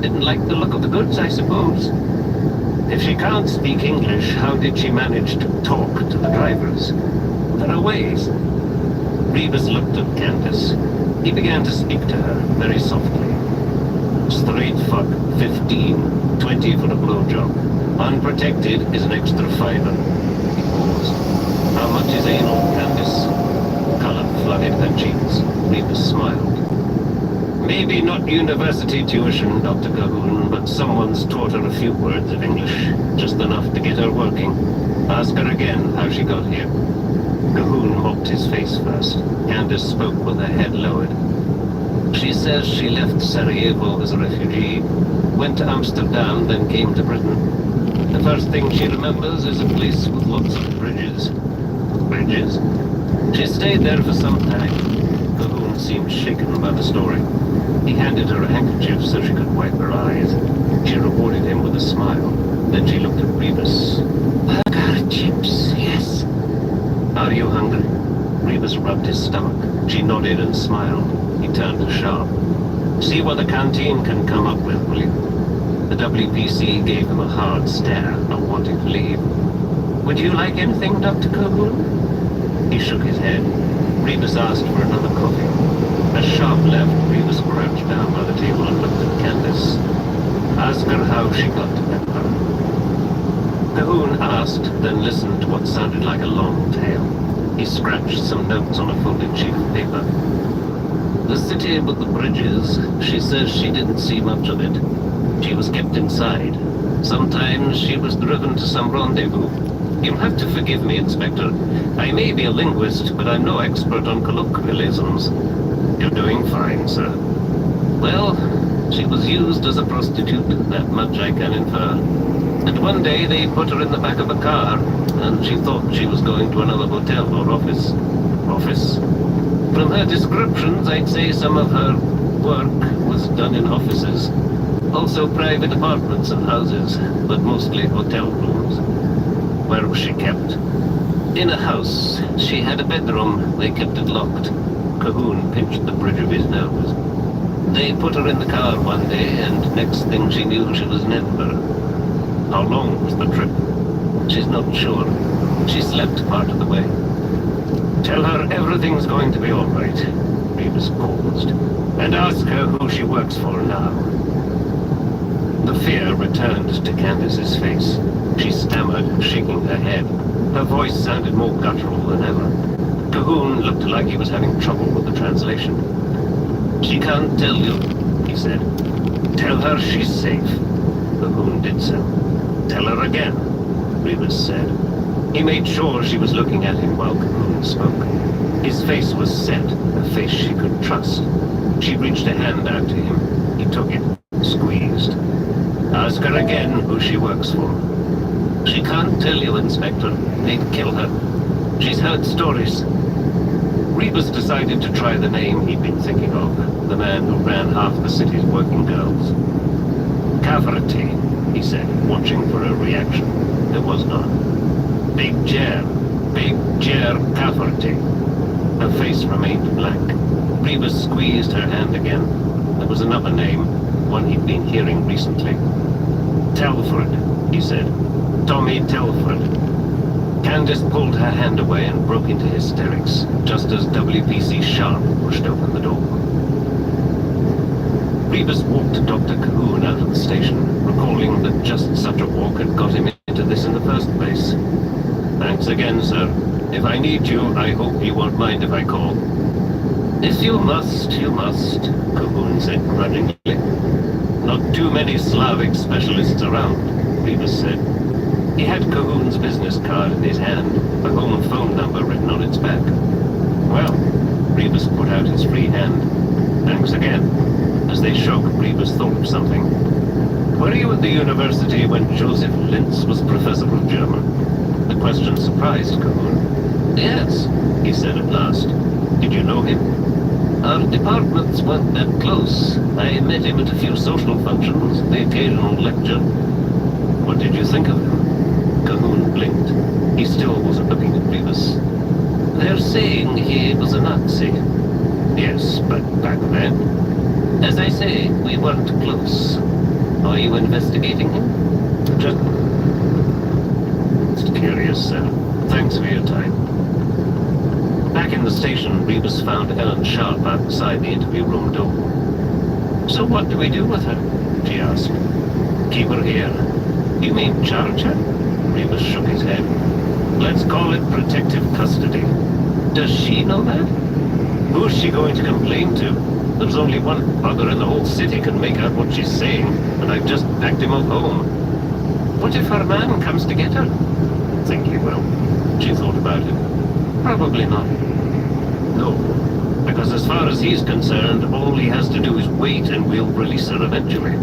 Didn't like the look of the goods, I suppose. If she can't speak English, how did she manage to talk to the drivers? There are ways. Rebus looked at Candice. He began to speak to her, very softly. Straight fuck, 15, 20 for a blowjob. Unprotected is an extra $5. He paused. How much is anal, Candice? Color flooded her cheeks. Rebus smiled. Maybe not university tuition, Dr. Cahoon, but someone's taught her a few words of English. Just enough to get her working. Ask her again how she got here. Cahoon mopped his face first. Candice spoke with her head lowered. She says she left Sarajevo as a refugee, went to Amsterdam, then came to Britain. The first thing she remembers is a place with lots of bridges. Bridges? She stayed there for some time. Cahoon seemed shaken by the story. He handed her a handkerchief so she could wipe her eyes. She rewarded him with a smile. Then she looked at Rebus. Burger, chips, yes. Are you hungry? Rebus rubbed his stomach. She nodded and smiled. He turned to Sharp. See what the canteen can come up with, will you? The WPC gave him a hard stare, not wanting to leave. "Would you like anything, Dr. Coburn?" He shook his head. Rebus asked for another coffee. A sharp left, Rebus crouched down by the table and looked at Candace. "Ask her how she got to Pepper." Cahoon asked, then listened to what sounded like a long tale. He scratched some notes on a folded sheet of paper. "The city with the bridges, she says she didn't see much of it. She was kept inside. Sometimes she was driven to some rendezvous. You'll have to forgive me, Inspector. I may be a linguist, but I'm no expert on colloquialisms." "You're doing fine, sir." "Well, she was used as a prostitute, that much I can infer. And one day they put her in the back of a car, and she thought she was going to another hotel or office. From her descriptions, I'd say some of her work was done in offices. Also private apartments and houses, but mostly hotel rooms." "Where was she kept?" "In a house. She had a bedroom. They kept it locked." Cahoon pinched the bridge of his nose. "They put her in the car one day, and next thing she knew, she was in Edinburgh." "How long was the trip?" "She's not sure. She slept part of the way." "Tell her everything's going to be all right." Rebus paused. "And ask her who she works for now." The fear returned to Candace's face. She stammered, shaking her head. Her voice sounded more guttural than ever. Cahoon looked like he was having trouble with the translation. "She can't tell you," he said. "Tell her she's safe." Cahoon did so. "Tell her again," Rebus said. He made sure she was looking at him while Cahoon spoke. His face was set, a face she could trust. She reached a hand out to him. He took it, squeezed. "Ask her again who she works for." "She can't tell you, Inspector. They'd kill her. She's heard stories." Rebus decided to try the name he'd been thinking of, the man who ran half the city's working girls. "Cafferty," he said, watching for a reaction. There was none. Big Jer Cafferty." Her face remained blank. Rebus squeezed her hand again. There was another name, one he'd been hearing recently. "Telford," he said. "Tommy Telford." Candace pulled her hand away and broke into hysterics, just as WPC Sharp pushed open the door. Rebus walked Dr. Cahoon out of the station, recalling that just such a walk had got him into this in the first place. "Thanks again, sir. If I need you, I hope you won't mind if I call." "If you must, you must," Cahoon said grudgingly. "Not too many Slavic specialists around," Rebus said. He had Cahoon's business card in his hand, a home phone number written on its back. "Well," Rebus put out his free hand. "Thanks again." As they shook, Rebus thought of something. "Were you at the university when Joseph Lintz was professor of German?" The question surprised Cahoon. "Yes," he said at last. "Did you know him?" "Our departments weren't that close. I met him at a few social functions, the occasional lecture." "What did you think of him?" Cahoon blinked. He still wasn't looking at Rebus. "They're saying he was a Nazi." "Yes, but back then?" "As I say, we weren't close. Are you investigating him?" Just curious, sir. Thanks for your time." Back in the station, Rebus found Ellen Sharp outside the interview room door. "So what do we do with her?" she asked. "Keep her here." "You mean charge her?" Rebus shook his head. "Let's call it protective custody." "Does she know that?" "Who's she going to complain to? There's only one bugger in the whole city can make out what she's saying, and I've just packed him off home." "What if her man comes to get her?" "Think he will." She thought about it. "Probably not." "No, because as far as he's concerned, all he has to do is wait and we'll release her eventually.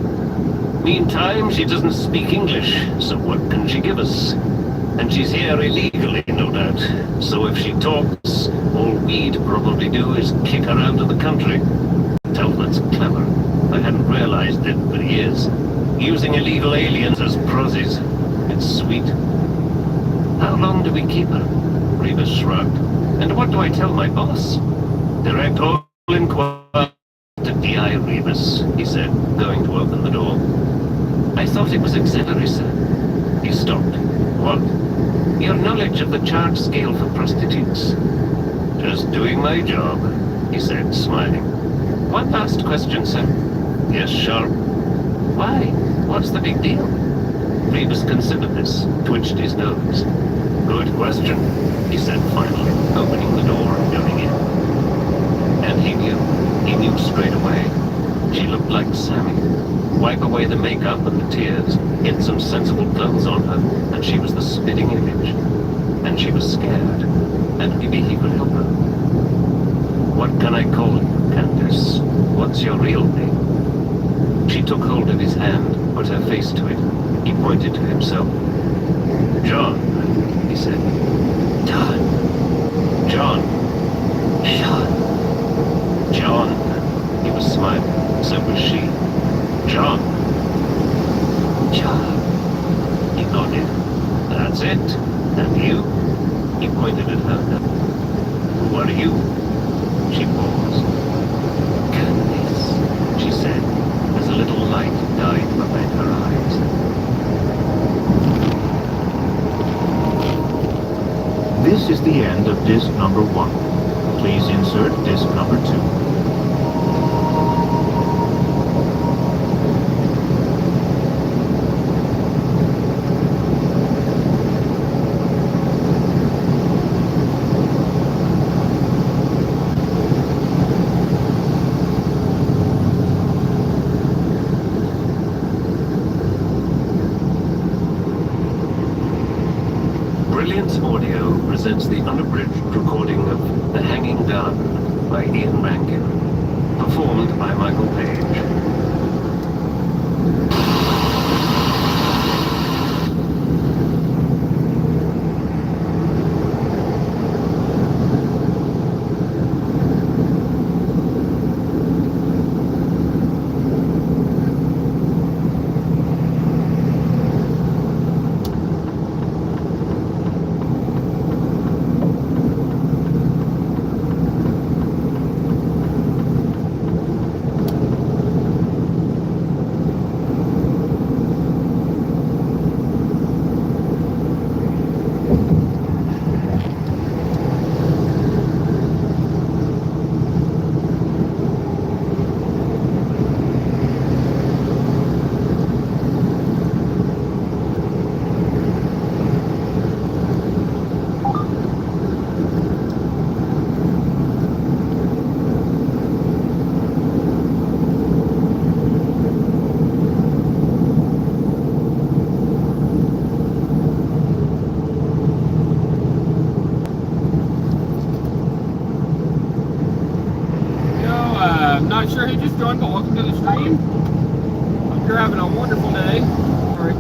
Meantime, she doesn't speak English, so what can she give us? And she's here illegally, no doubt. So if she talks, all we'd probably do is kick her out of the country." Telford's clever. I hadn't realized it, but he is. Using illegal aliens as prozzies. It's sweet. "How long do we keep her?" Rebus shrugged. "And what do I tell my boss?" "Direct all inquiries to DI Rebus," he said, going to open the door. I thought it was auxiliary, sir. He stopped. What? Your knowledge of the charge scale for prostitutes? Just doing my job, he said, smiling. One last question, sir. Yes, sure. Why? What's the big deal? Rebus considered this, twitched his nose. Good question, he said finally, opening the door and going in. And he knew straight away. She looked like Sammy. Wipe away the makeup and the tears, get some sensible clothes on her, and she was the spitting image. And she was scared, and maybe he could help her. What can I call you, Candace? What's your real name? She took hold of his hand, put her face to it. He pointed to himself. John, he said. John. John. John. John. He was smiling. So was she. John. John. He nodded. That's it. And you? He pointed at her. Who are you? She paused. Candace, she said, as a little light died behind her eyes. This is the end of disc number 1. Please insert disc number 2. Brilliance Audio presents the unabridged recording of The Hanging Garden by Ian Rankin, performed by Michael Page. Not sure who just joined, but welcome to the stream. Hope you're having a wonderful day. Sorry.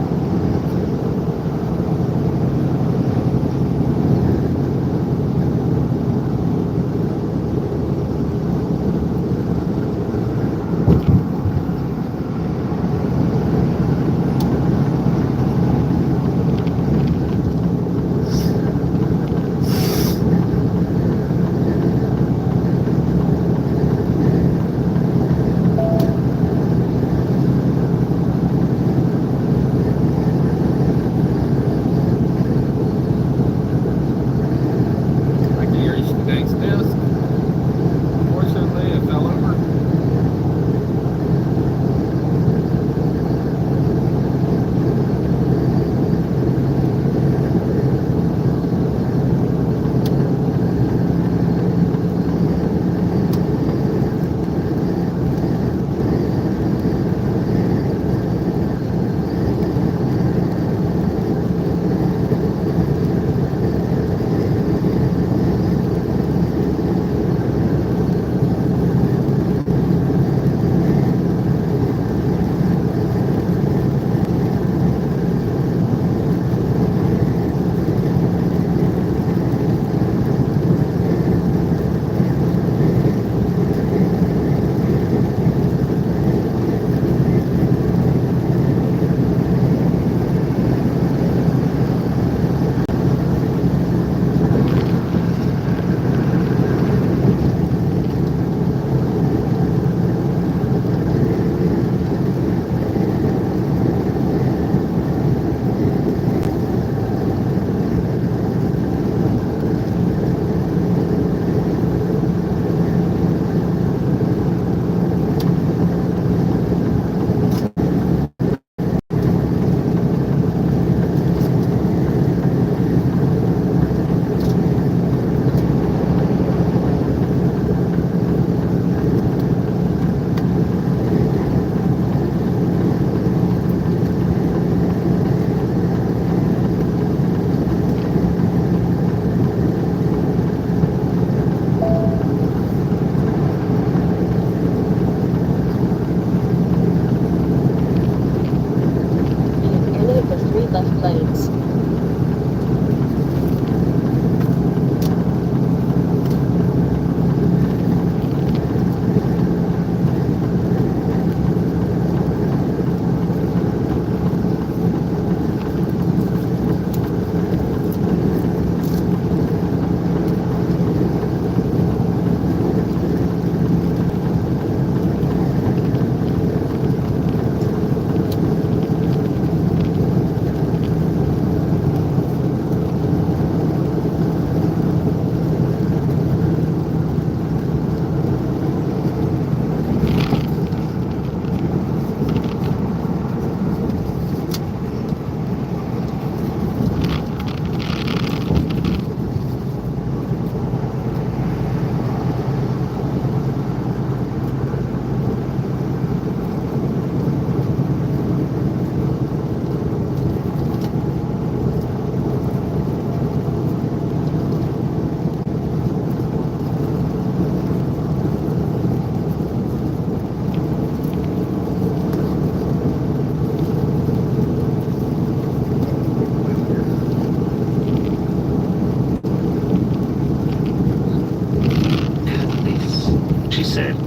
said,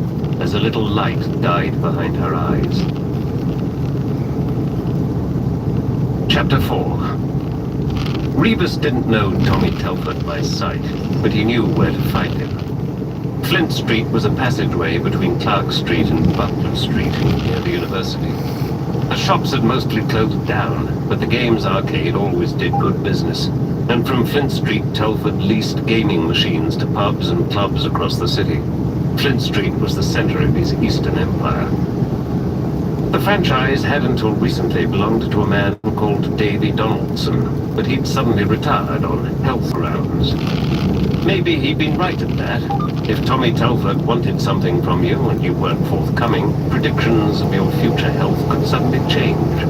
as a little light died behind her eyes. Chapter 4. Rebus didn't know Tommy Telford by sight, but he knew where to find him. Flint Street was a passageway between Clark Street and Butler Street near the university. The shops had mostly closed down, but the games arcade always did good business, and from Flint Street Telford leased gaming machines to pubs and clubs across the city. Flint Street was the center of his Eastern Empire. The franchise had until recently belonged to a man called Davy Donaldson, but he'd suddenly retired on health grounds. Maybe he'd been right at that. If Tommy Telford wanted something from you and you weren't forthcoming, predictions of your future health could suddenly change.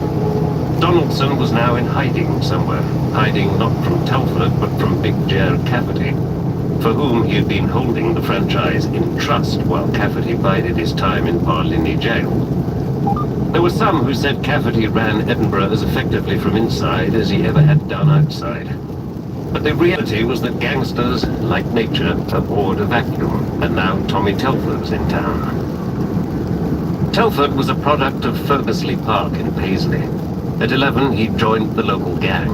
Donaldson was now in hiding somewhere, hiding not from Telford but from Big Jer Cafferty, for whom he had been holding the franchise in trust while Cafferty bided his time in Barlinnie jail. There were some who said Cafferty ran Edinburgh as effectively from inside as he ever had done outside. But the reality was that gangsters, like nature, abhorred a vacuum, and now Tommy Telford was in town. Telford was a product of Fergusley Park in Paisley. At 11, he joined the local gang.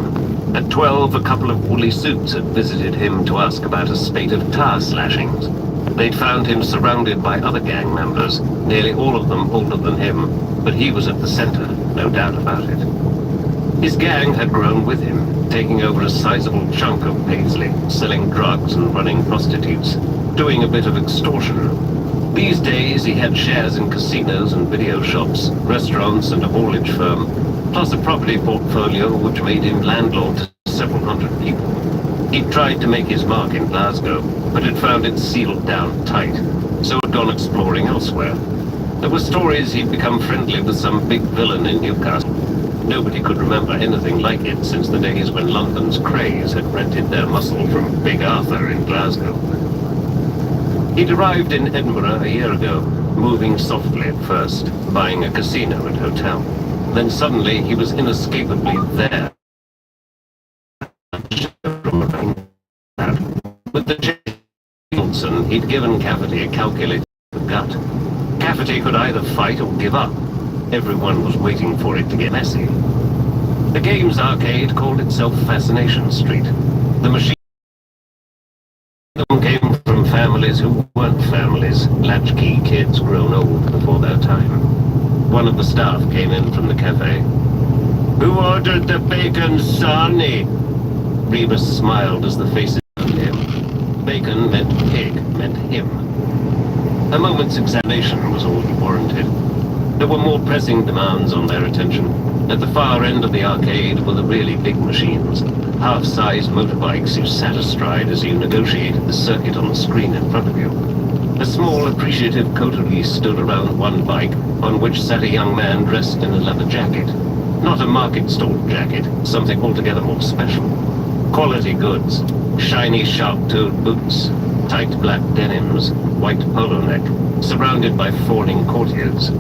At 12, a couple of woolly suits had visited him to ask about a spate of tar slashings. They'd found him surrounded by other gang members, nearly all of them older than him, but he was at the center, no doubt about it. His gang had grown with him, taking over a sizable chunk of Paisley, selling drugs and running prostitutes, doing a bit of extortion. These days he had shares in casinos and video shops, restaurants and a haulage firm, plus a property portfolio which made him landlord to several hundred people. He'd tried to make his mark in Glasgow, but had found it sealed down tight, so had gone exploring elsewhere. There were stories he'd become friendly with some big villain in Newcastle. Nobody could remember anything like it since the days when London's Krays had rented their muscle from Big Arthur in Glasgow. He'd arrived in Edinburgh a year ago, moving softly at first, buying a casino and hotel. Then suddenly he was inescapably there. With the Donaldson, he'd given Cafferty a calculated gut. Cafferty could either fight or give up. Everyone was waiting for it to get messy. The games arcade called itself Fascination Street. The machine came from families who weren't families, latchkey kids grown old before their time. One of the staff came in from the cafe. "Who ordered the bacon sarnie?" Rebus smiled as the faces turned to him. Bacon meant pig, meant him. A moment's examination was all he warranted. There were more pressing demands on their attention. At the far end of the arcade were the really big machines, half-sized motorbikes you sat astride as you negotiated the circuit on the screen in front of you. A small, appreciative coterie stood around one bike, on which sat a young man dressed in a leather jacket. Not a market-stall jacket, something altogether more special. Quality goods, shiny, sharp-toed boots, tight black denims, white polo neck, surrounded by fawning courtiers.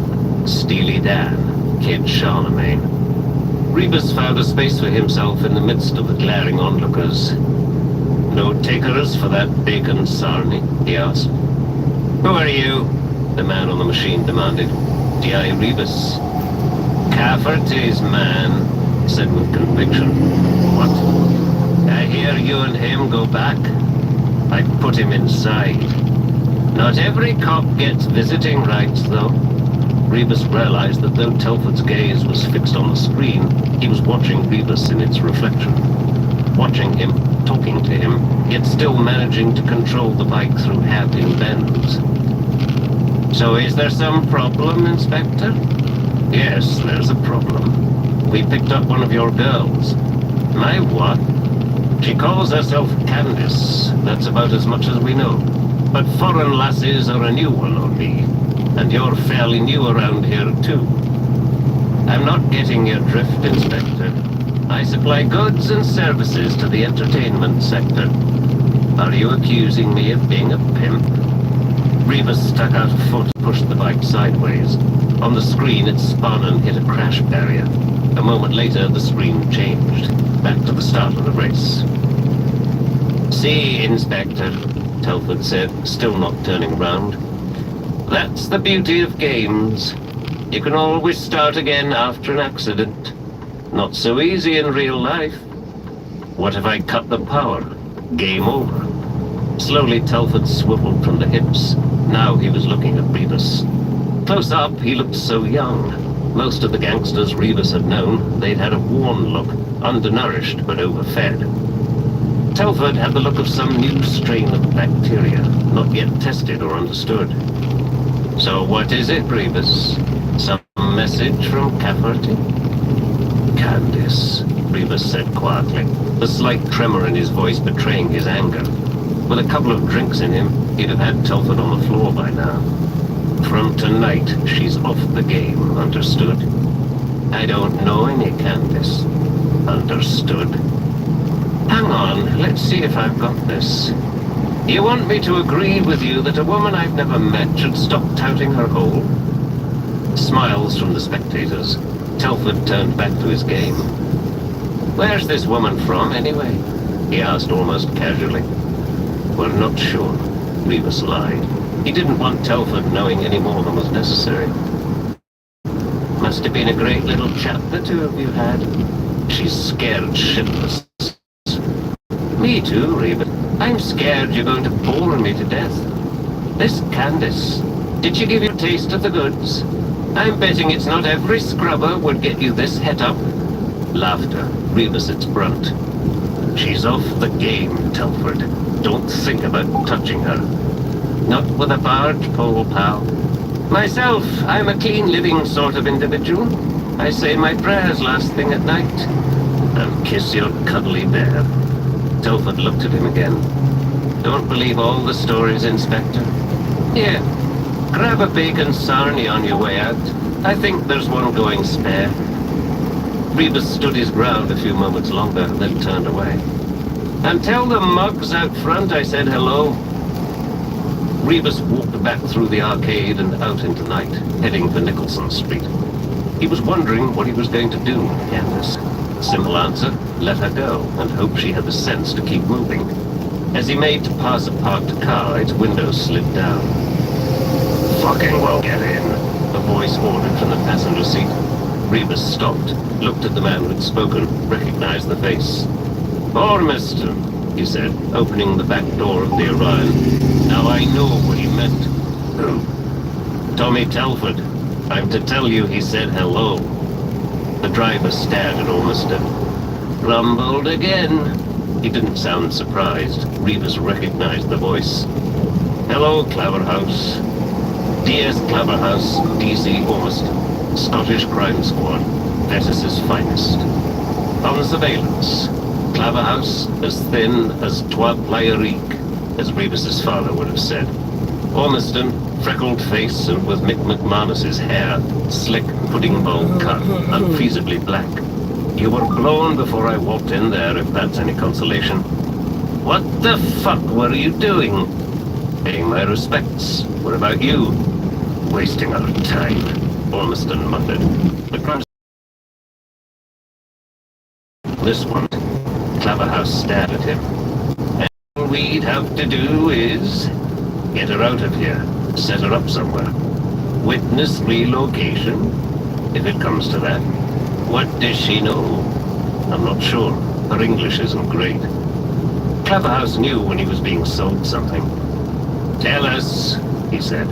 Steely Dan, Kid Charlemagne. Rebus found a space for himself in the midst of the glaring onlookers. "No takers for that bacon sarnie?" he asked. "Who are you?" the man on the machine demanded. "D.I. Rebus." "Cafferty's man," he said with conviction. "What? I hear you and him go back. I'd put him inside. Not every cop gets visiting rights, though." Rebus realized that though Telford's gaze was fixed on the screen, he was watching Rebus in its reflection. Watching him, talking to him, yet still managing to control the bike through hairpin bends. "So is there some problem, Inspector?" "Yes, there's a problem. We picked up one of your girls." "My what?" "She calls herself Candice. That's about as much as we know. But foreign lasses are a new one on me. And you're fairly new around here, too." "I'm not getting your drift, Inspector. I supply goods and services to the entertainment sector. Are you accusing me of being a pimp?" Rebus stuck out a foot and pushed the bike sideways. On the screen, it spun and hit a crash barrier. A moment later, the screen changed, back to the start of the race. "See, Inspector," Telford said, still not turning round. That's the beauty of games. You can always start again after an accident. Not so easy in real life. What if I cut the power? Game over. Slowly, Telford swiveled from the hips. Now he was looking at Rebus. Close up, he looked so young. Most of the gangsters Rebus had known, they'd had a worn look, undernourished but overfed. Telford had the look of some new strain of bacteria, not yet tested or understood. So what is it, Rebus? Some message from Cafferty? Candice, Rebus said quietly, the slight tremor in his voice betraying his anger. With a couple of drinks in him, he'd have had Telford on the floor by now. From tonight, she's off the game, understood? I don't know any Candice. Understood. Hang on, let's see if I've got this. You want me to agree with you that a woman I've never met should stop touting her hole? Smiles from the spectators. Telford turned back to his game. Where's this woman from, anyway? He asked almost casually. We're not sure. Rebus lied. He didn't want Telford knowing any more than was necessary. Must have been a great little chat the two of you had. She's scared shitless. Me too, Rebus. I'm scared you're going to bore me to death. This Candice, did she give you a taste of the goods? I'm betting it's not every scrubber would get you this het up. Laughter, Rebus its brunt. She's off the game, Telford. Don't think about touching her. Not with a barge pole, pal. Myself, I'm a clean-living sort of individual. I say my prayers last thing at night. And kiss your cuddly bear. Telford looked at him again. Don't believe all the stories, Inspector. Here, grab a bacon sarnie on your way out. I think there's one going spare. Rebus stood his ground a few moments longer, then turned away. And tell the mugs out front I said hello. Rebus walked back through the arcade and out into night, heading for Nicholson Street. He was wondering what he was going to do with Candice. Simple answer, let her go, and hope she had the sense to keep moving. As he made to pass a parked car, its window slid down. Fucking well get in, a voice ordered from the passenger seat. Rebus stopped, looked at the man who'd spoken, recognized the face. Ormiston, he said, opening the back door of the Orion. Now I know what he meant. Who? Tommy Telford. I'm to tell you he said hello. The driver stared at Ormiston. Rumbled again. He didn't sound surprised. Rebus recognized the voice. Hello, Claverhouse. DS Claverhouse, DC Ormiston. Scottish Crime Squad. Vetus's finest. On surveillance. Claverhouse, as thin as Trois Plierique, as Rebus's father would have said. Ormiston, freckled face and with Mick McManus's hair, slick pudding bowl cut, unfeasibly black. You were blown before I walked in there, if that's any consolation. What the fuck were you doing? Paying my respects. What about you? Wasting our time, Ormiston muttered. The crime. This one. Claverhouse stared at him. And all we'd have to do is get her out of here, set her up somewhere. Witness relocation, if it comes to that. What does she know? I'm not sure. Her English isn't great. Claverhouse knew when he was being sold something. Tell us, he said.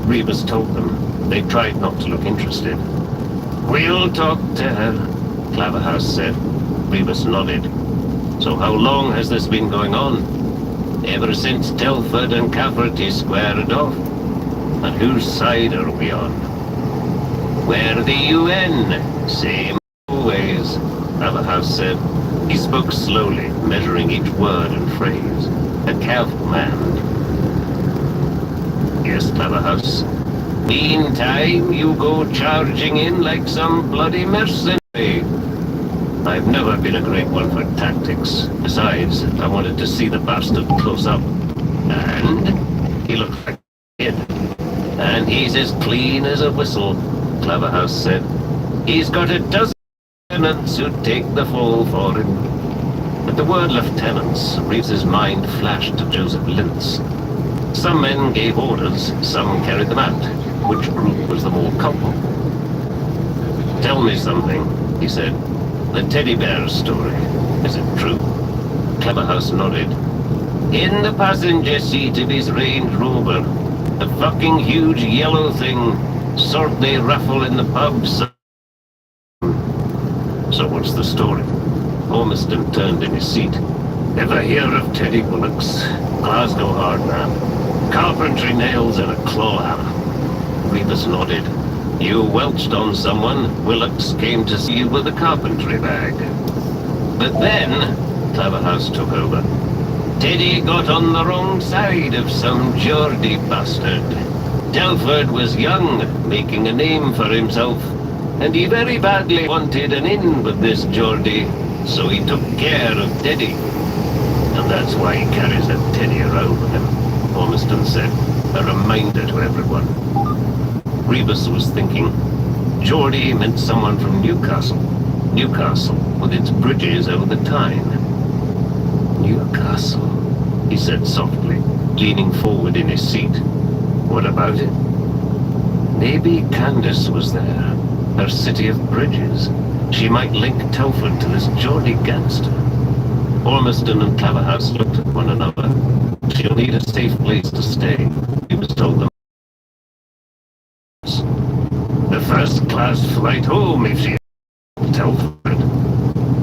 Rebus told them. They tried not to look interested. We'll talk to her, Claverhouse said. Rebus nodded. So how long has this been going on? Ever since Telford and Cafferty squared off. And whose side are we on? We're the UN. Same always, Claverhouse said. He spoke slowly, measuring each word and phrase. A careful man. Yes, Claverhouse. Meantime, you go charging in like some bloody mercenary. I've never been a great one for tactics. Besides, I wanted to see the bastard close up. And he looked like a kid. And he's as clean as a whistle, Claverhouse said. He's got a dozen lieutenants who'd take the fall for him. At the word lieutenants, Reeves's mind flashed to Joseph Lintz. Some men gave orders, some carried them out. Which group was the more culpable? Tell me something, he said. The teddy bear story. Is it true? Claverhouse nodded. In the passenger seat of his Range Rover, the fucking huge yellow thing, sort they raffle in the pubs. So what's the story? Ormiston turned in his seat. Ever hear of Teddy Bullocks? Glasgow hard man. Carpentry nails and a claw hammer. Rebus nodded. You welched on someone. Willocks came to see you with a carpentry bag. But then, Claverhouse took over. Teddy got on the wrong side of some Geordie bastard. Telford was young, making a name for himself, and he very badly wanted an in with this Geordie, so he took care of Teddy. And that's why he carries a Teddy around with him, Ormiston said, a reminder to everyone. Rebus was thinking, Geordie meant someone from Newcastle. Newcastle, with its bridges over the Tyne. Newcastle, he said softly, leaning forward in his seat. What about it? Maybe Candace was there, her city of bridges. She might link Telford to this Geordie gangster. Ormiston and Claverhouse looked at one another. She'll need a safe place to stay, he was told them. The first-class flight home if she... Telford.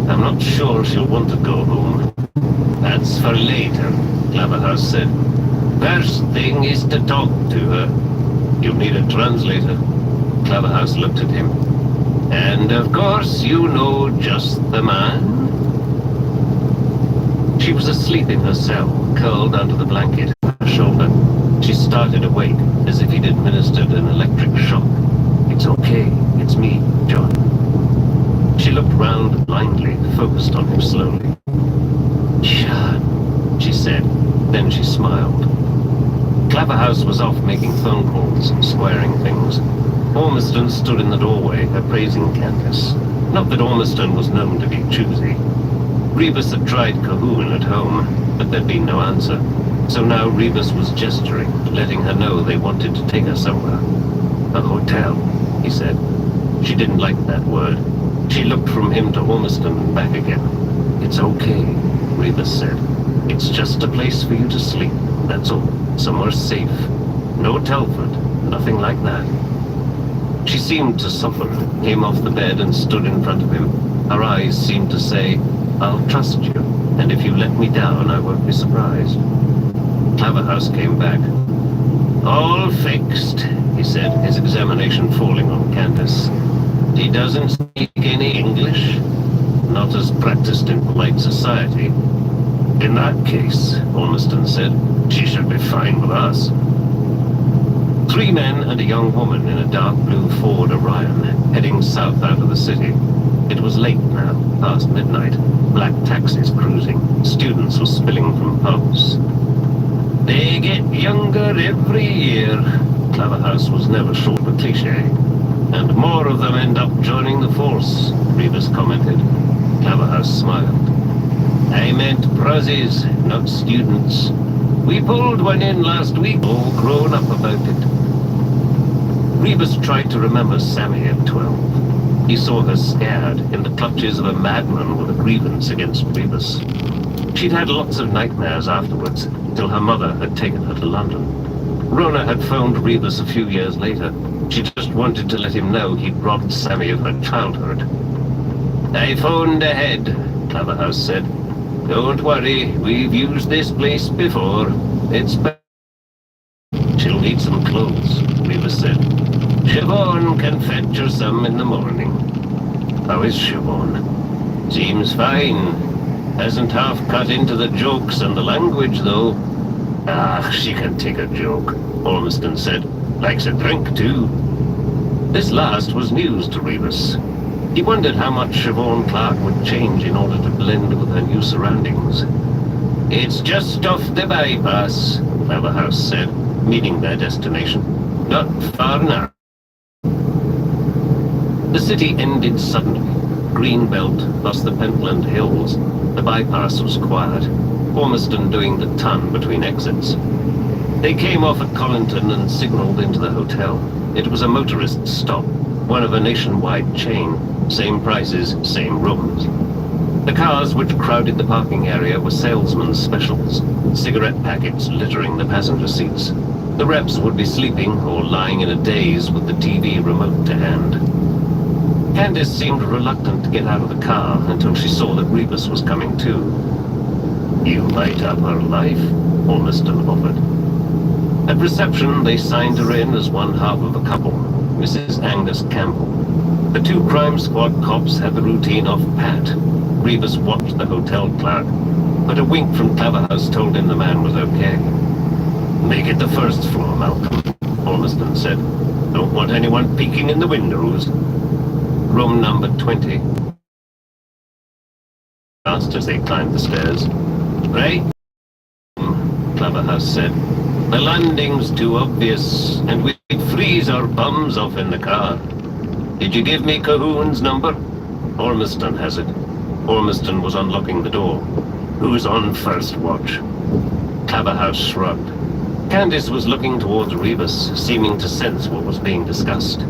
I'm not sure she'll want to go home. That's for later, Claverhouse said. First thing is to talk to her. You'll need a translator. Claverhouse looked at him. And of course you know just the man. She was asleep in her cell, curled under the blanket on her shoulder. She started awake, as if he'd administered an electric shock. It's okay, it's me, John. She looked round blindly, focused on him slowly. John, she said, then she smiled. Claverhouse was off making phone calls, squaring things. Ormiston stood in the doorway, appraising Candace. Not that Ormiston was known to be choosy. Rebus had tried Cahoon at home, but there'd been no answer. So now Rebus was gesturing, letting her know they wanted to take her somewhere. A hotel, he said. She didn't like that word. She looked from him to Ormiston and back again. It's okay, Rebus said. It's just a place for you to sleep, that's all. Somewhere safe. No Telford, nothing like that. She seemed to soften, came off the bed and stood in front of him. Her eyes seemed to say, I'll trust you, and if you let me down, I won't be surprised. Claverhouse came back. All fixed, he said, his examination falling on Candace. He doesn't speak any English? Not as practiced in polite society. In that case, Ormiston said, she should be fine with us. 3 men and a young woman in a dark blue Ford Orion, heading south out of the city. It was late now, past midnight. Black taxis cruising. Students were spilling from pubs. They get younger every year. Claverhouse was never short of a cliché. And more of them end up joining the force, Rebus commented. Claverhouse smiled. I meant prozzies, not students. We pulled one in last week, all grown up about it. Rebus tried to remember Sammy at 12. He saw her scared, in the clutches of a madman with a grievance against Rebus. She'd had lots of nightmares afterwards, till her mother had taken her to London. Rona had phoned Rebus a few years later. She just wanted to let him know he'd robbed Sammy of her childhood. I phoned ahead, Claverhouse said. Don't worry, we've used this place before. It's better. She'll need some clothes, Rebus said. Siobhan can fetch her some in the morning. How is Siobhan? Seems fine. Hasn't half cut into the jokes and the language, though. Ah, she can take a joke, Ormiston said. Likes a drink, too. This last was news to Rebus. He wondered how much Siobhan Clarke would change in order to blend with her new surroundings. It's just off the bypass, Claverhouse said, meeting their destination. Not far now. The city ended suddenly. Greenbelt plus the Pentland Hills. The bypass was quiet. Ormiston doing the ton between exits. They came off at Collington and signaled into the hotel. It was a motorist stop, one of a nationwide chain. Same prices, same rooms. The cars which crowded the parking area were salesmen's specials, cigarette packets littering the passenger seats. The reps would be sleeping or lying in a daze with the TV remote to hand. Candace seemed reluctant to get out of the car until she saw that Rebus was coming too. "You light up her life," Ormiston offered. At reception, they signed her in as one half of a couple, Mrs. Angus Campbell. The two crime squad cops had the routine off pat. Rebus watched the hotel clerk, but a wink from Claverhouse told him the man was okay. "Make it the first floor, Malcolm," Ormiston said. "Don't want anyone peeking in the windows." "Room number 20. Asked as they climbed the stairs. "Right?" Claverhouse said. "The landing's too obvious, and we'd freeze our bums off in the car. Did you give me Cahoon's number?" "Ormiston has it." Ormiston was unlocking the door. "Who's on first watch?" Claverhouse shrugged. Candace was looking towards Rebus, seeming to sense what was being discussed.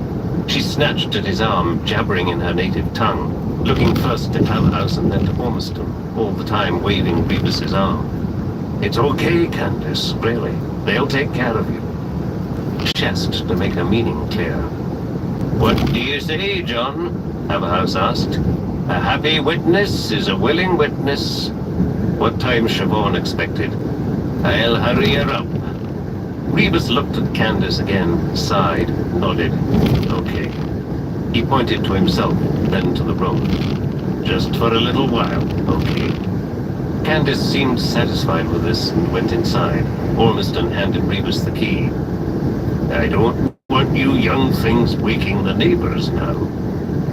She snatched at his arm, jabbering in her native tongue, looking first to Claverhouse and then to Ormiston, all the time waving Rebus's arm. "It's okay, Candace, really. They'll take care of you." Chest to make her meaning clear. "What do you say, John?" Claverhouse asked. "A happy witness is a willing witness." What time Siobhan expected. "I'll hurry her up." Rebus looked at Candace again, sighed, nodded. "Okay." He pointed to himself, then to the room. "Just for a little while, okay." Candace seemed satisfied with this and went inside. Ormiston handed Rebus the key. "I don't want you young things waking the neighbors now."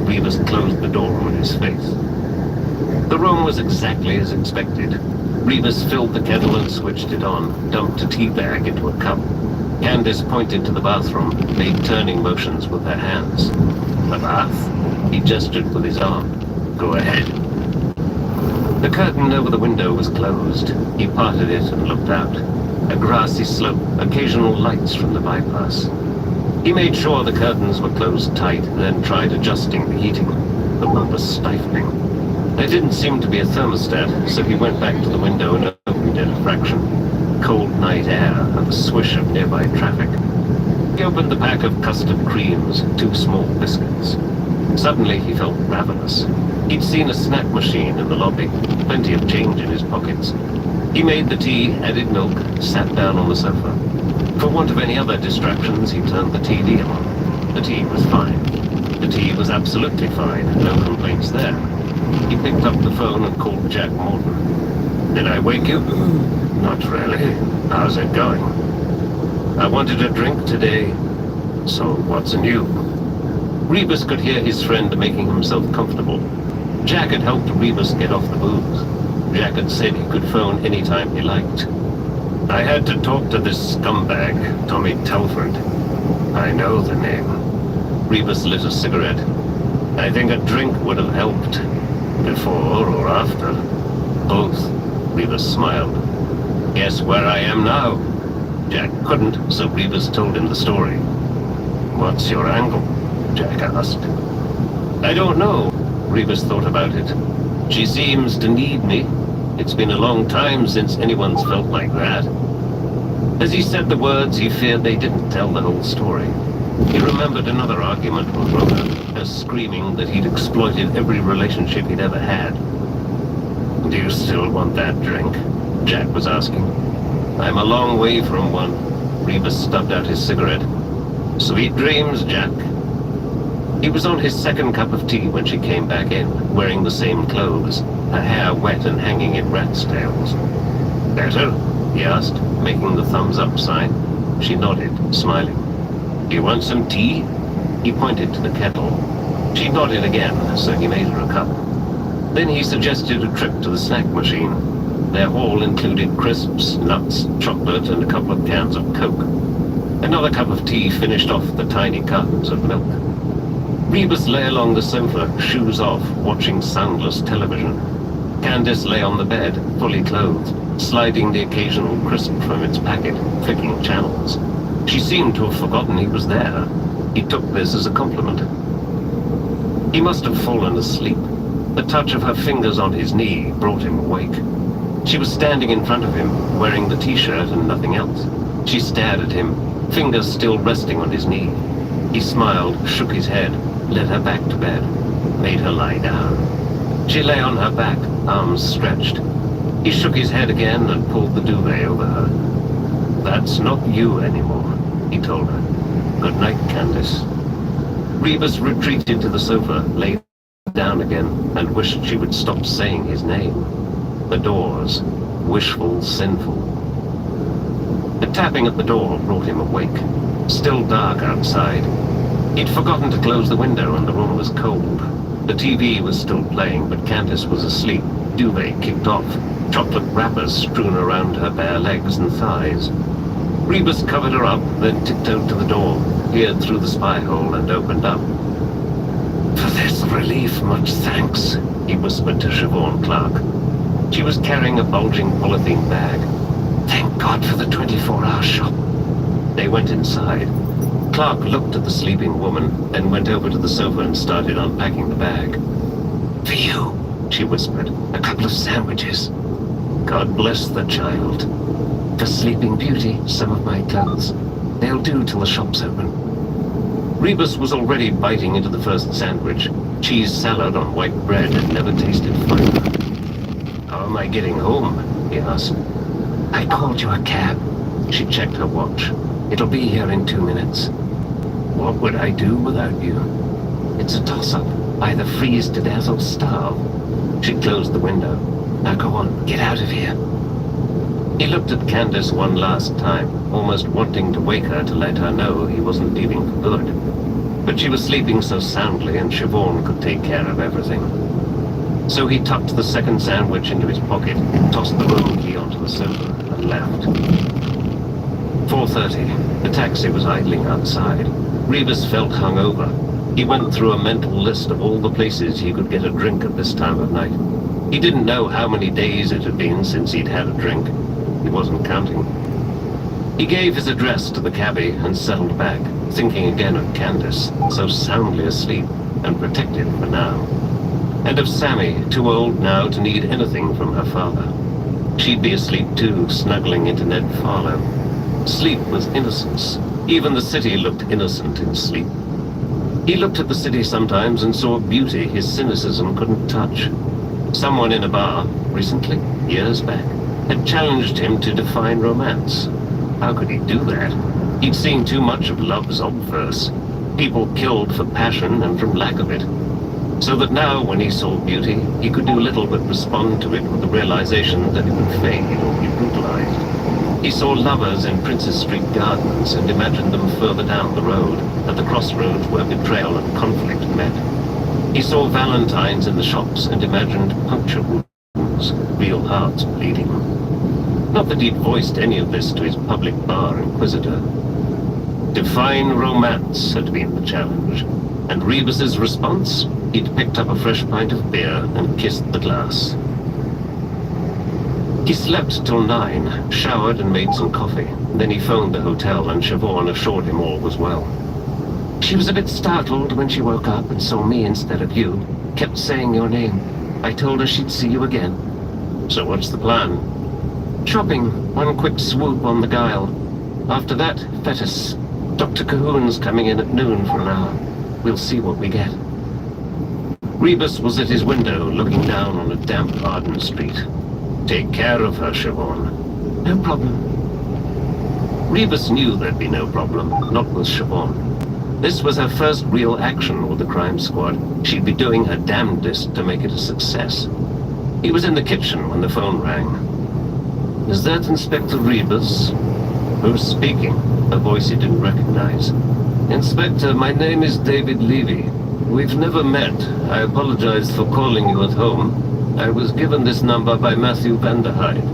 Rebus closed the door on his face. The room was exactly as expected. Rebus filled the kettle and switched it on, dumped a tea bag into a cup. Candace pointed to the bathroom, made turning motions with her hands. "The bath?" He gestured with his arm. "Go ahead." The curtain over the window was closed. He parted it and looked out. A grassy slope, occasional lights from the bypass. He made sure the curtains were closed tight, then tried adjusting the heating. The room was stifling. There didn't seem to be a thermostat, so he went back to the window and opened it a fraction. Cold night air and the swish of nearby traffic. He opened the pack of custard creams, 2 small biscuits. Suddenly he felt ravenous. He'd seen a snack machine in the lobby, plenty of change in his pockets. He made the tea, added milk, sat down on the sofa. For want of any other distractions, he turned the TV on. The tea was fine. The tea was absolutely fine, no complaints there. He picked up the phone and called Jack Morton. "Did I wake you?" "Not really. How's it going?" "I wanted a drink today." "So what's new?" Rebus could hear his friend making himself comfortable. Jack had helped Rebus get off the booze. Jack had said he could phone any time he liked. "I had to talk to this scumbag, Tommy Telford." "I know the name." Rebus lit a cigarette. "I think a drink would have helped. Before or after?" "Both." Rebus smiled. "Guess where I am now?" Jack couldn't, so Rebus told him the story. "What's your angle?" Jack asked. "I don't know." Rebus thought about it. "She seems to need me. It's been a long time since anyone's felt like that." As he said the words, he feared they didn't tell the whole story. He remembered another argument with Rhoda, her screaming that he'd exploited every relationship he'd ever had. "Do you still want that drink?" Jack was asking. "I'm a long way from one." Rebus stubbed out his cigarette. "Sweet dreams, Jack." He was on his second cup of tea when she came back in, wearing the same clothes, her hair wet and hanging in rat's tails. "Better?" he asked, making the thumbs up sign. She nodded, smiling. "Do you want some tea?" He pointed to the kettle. She nodded again, so he made her a cup. Then he suggested a trip to the snack machine. Their haul included crisps, nuts, chocolate, and a couple of cans of Coke. Another cup of tea finished off the tiny cartons of milk. Rebus lay along the sofa, shoes off, watching soundless television. Candace lay on the bed, fully clothed, sliding the occasional crisp from its packet, clicking channels. She seemed to have forgotten he was there. He took this as a compliment. He must have fallen asleep. The touch of her fingers on his knee brought him awake. She was standing in front of him, wearing the t-shirt and nothing else. She stared at him, fingers still resting on his knee. He smiled, shook his head, led her back to bed, made her lie down. She lay on her back, arms stretched. He shook his head again and pulled the duvet over her. "That's not you anymore," he told her. "Good night, Candace." Rebus retreated to the sofa, lay down again, and wished she would stop saying his name. The doors, wishful, sinful. The tapping at the door brought him awake. Still dark outside. He'd forgotten to close the window and the room was cold. The TV was still playing, but Candace was asleep, duvet kicked off, chocolate wrappers strewn around her bare legs and thighs. Rebus covered her up, then tiptoed to the door, peered through the spy hole and opened up. "For this relief, much thanks," he whispered to Siobhan Clark. She was carrying a bulging polythene bag. "Thank God for the 24-hour shop." They went inside. Clark looked at the sleeping woman, then went over to the sofa and started unpacking the bag. "For you," she whispered, "a couple of sandwiches." "God bless the child." "For Sleeping Beauty, some of my clothes. They'll do till the shop's open." Rebus was already biting into the first sandwich. Cheese salad on white bread had never tasted finer. "How am I getting home?" he asked. "I called you a cab." She checked her watch. "It'll be here in 2 minutes." "What would I do without you?" "It's a toss-up. Either freeze to death or starve." She closed the window. "Now go on, get out of here." He looked at Candace one last time, almost wanting to wake her to let her know he wasn't leaving for good. But she was sleeping so soundly and Siobhan could take care of everything. So he tucked the second sandwich into his pocket, tossed the room key onto the sofa, and left. 4:30. The taxi was idling outside. Rebus felt hungover. He went through a mental list of all the places he could get a drink at this time of night. He didn't know how many days it had been since he'd had a drink. He wasn't counting. He gave his address to the cabbie and settled back, thinking again of Candace, so soundly asleep and protected for now. And of Sammy, too old now to need anything from her father. She'd be asleep too, snuggling into Ned Farlow. Sleep was innocence. Even the city looked innocent in sleep. He looked at the city sometimes and saw beauty his cynicism couldn't touch. Someone in a bar, recently, years back, had challenged him to define romance. How could he do that? He'd seen too much of love's obverse. People killed for passion and from lack of it. So that now, when he saw beauty, he could do little but respond to it with the realization that it would fade or be brutalized. He saw lovers in Princess Street Gardens and imagined them further down the road, at the crossroads where betrayal and conflict met. He saw valentines in the shops and imagined puncture wounds, real hearts bleeding. Not that he'd voiced any of this to his public bar inquisitor. Define romance had been the challenge, and Rebus's response? He'd picked up a fresh pint of beer and kissed the glass. He slept till 9, showered and made some coffee. Then he phoned the hotel and Siobhan assured him all was well. She was a bit startled when she woke up and saw me instead of you. Kept saying your name. I told her she'd see you again. So what's the plan? Shopping. One quick swoop on the Guile. After that, Fetus. Dr. Cahoon's coming in at noon for an hour. We'll see what we get. Rebus was at his window, looking down on a damp Arden street. Take care of her, Siobhan. No problem. Rebus knew there'd be no problem, not with Siobhan. This was her first real action with the crime squad. She'd be doing her damnedest to make it a success. He was in the kitchen when the phone rang. Is that Inspector Rebus? Who's speaking? A voice he didn't recognize. Inspector, my name is David Levy. We've never met. I apologize for calling you at home. I was given this number by Matthew Vanderhyde.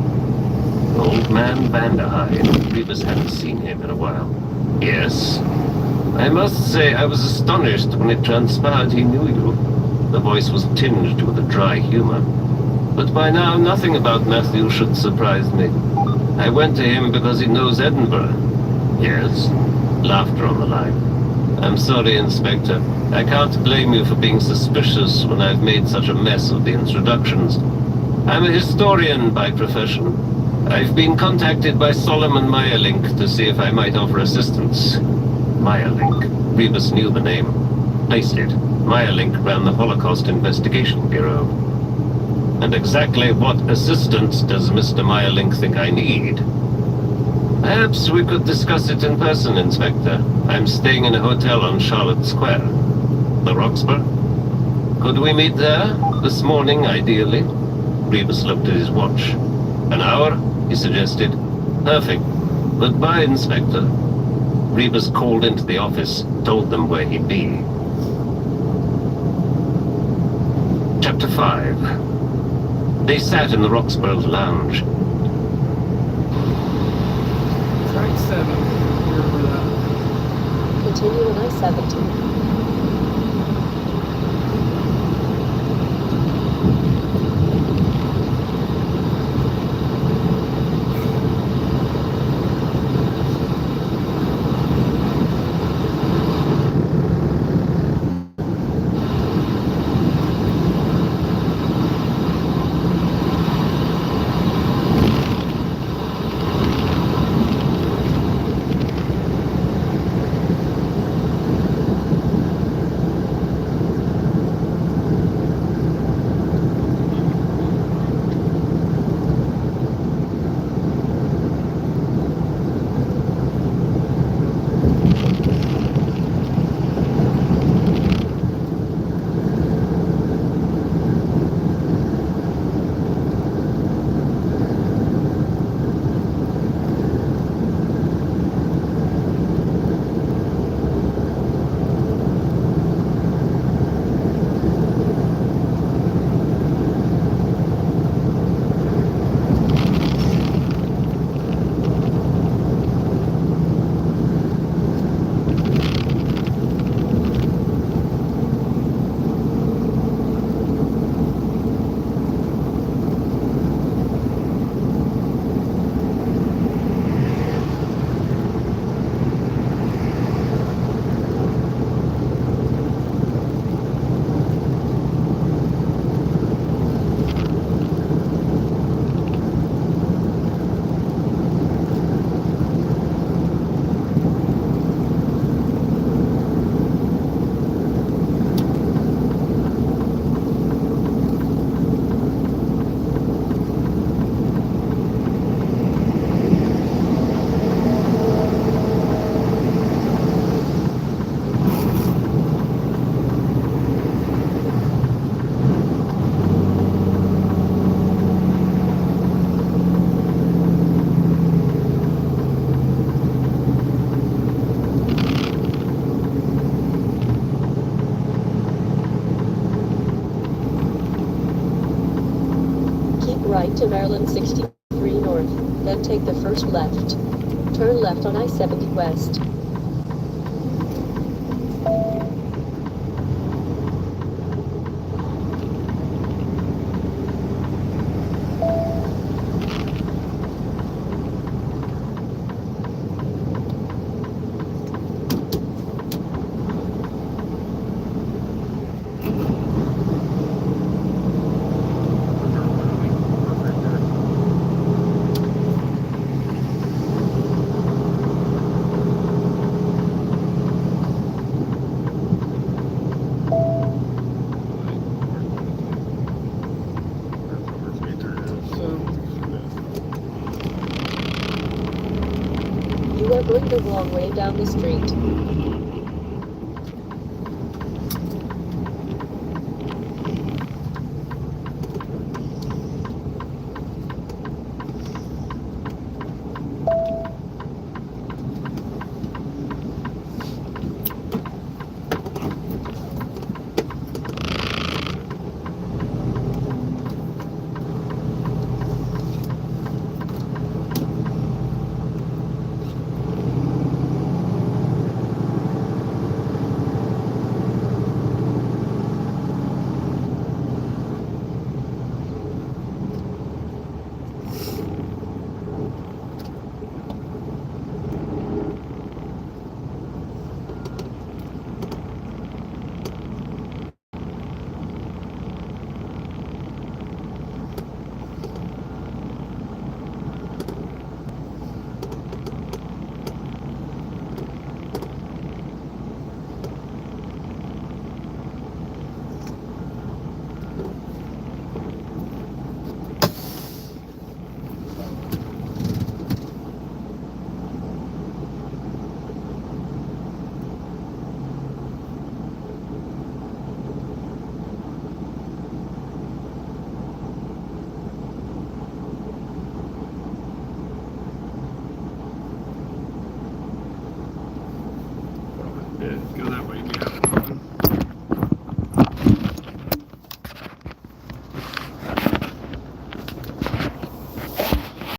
Old man Vanderhyde. Rebus hadn't seen him in a while. Yes. I must say I was astonished when it transpired he knew you. The voice was tinged with a dry humor. But by now, nothing about Matthew should surprise me. I went to him because he knows Edinburgh. Yes? Laughter on the line. I'm sorry, Inspector. I can't blame you for being suspicious when I've made such a mess of the introductions. I'm a historian by profession. I've been contacted by Solomon Meyerlink to see if I might offer assistance. Meyerlink. Rebus knew the name. Placed it. Meyerlink ran the Holocaust Investigation Bureau. And exactly what assistance does Mr. Meyerlink think I need? Perhaps we could discuss it in person, Inspector. I'm staying in a hotel on Charlotte Square. The Roxburgh? Could we meet there? This morning, ideally? Rebus looked at his watch. An hour? He suggested. Perfect. Goodbye, Inspector. Rebus called into the office, told them where he'd be. Chapter 5. They sat in the Roxburgh lounge. Track 7. Remember that. Continue on I-70. Right to Maryland 63 North, then take the first left. Turn left on I-70 West. You are going the wrong way down the street. let's go that way.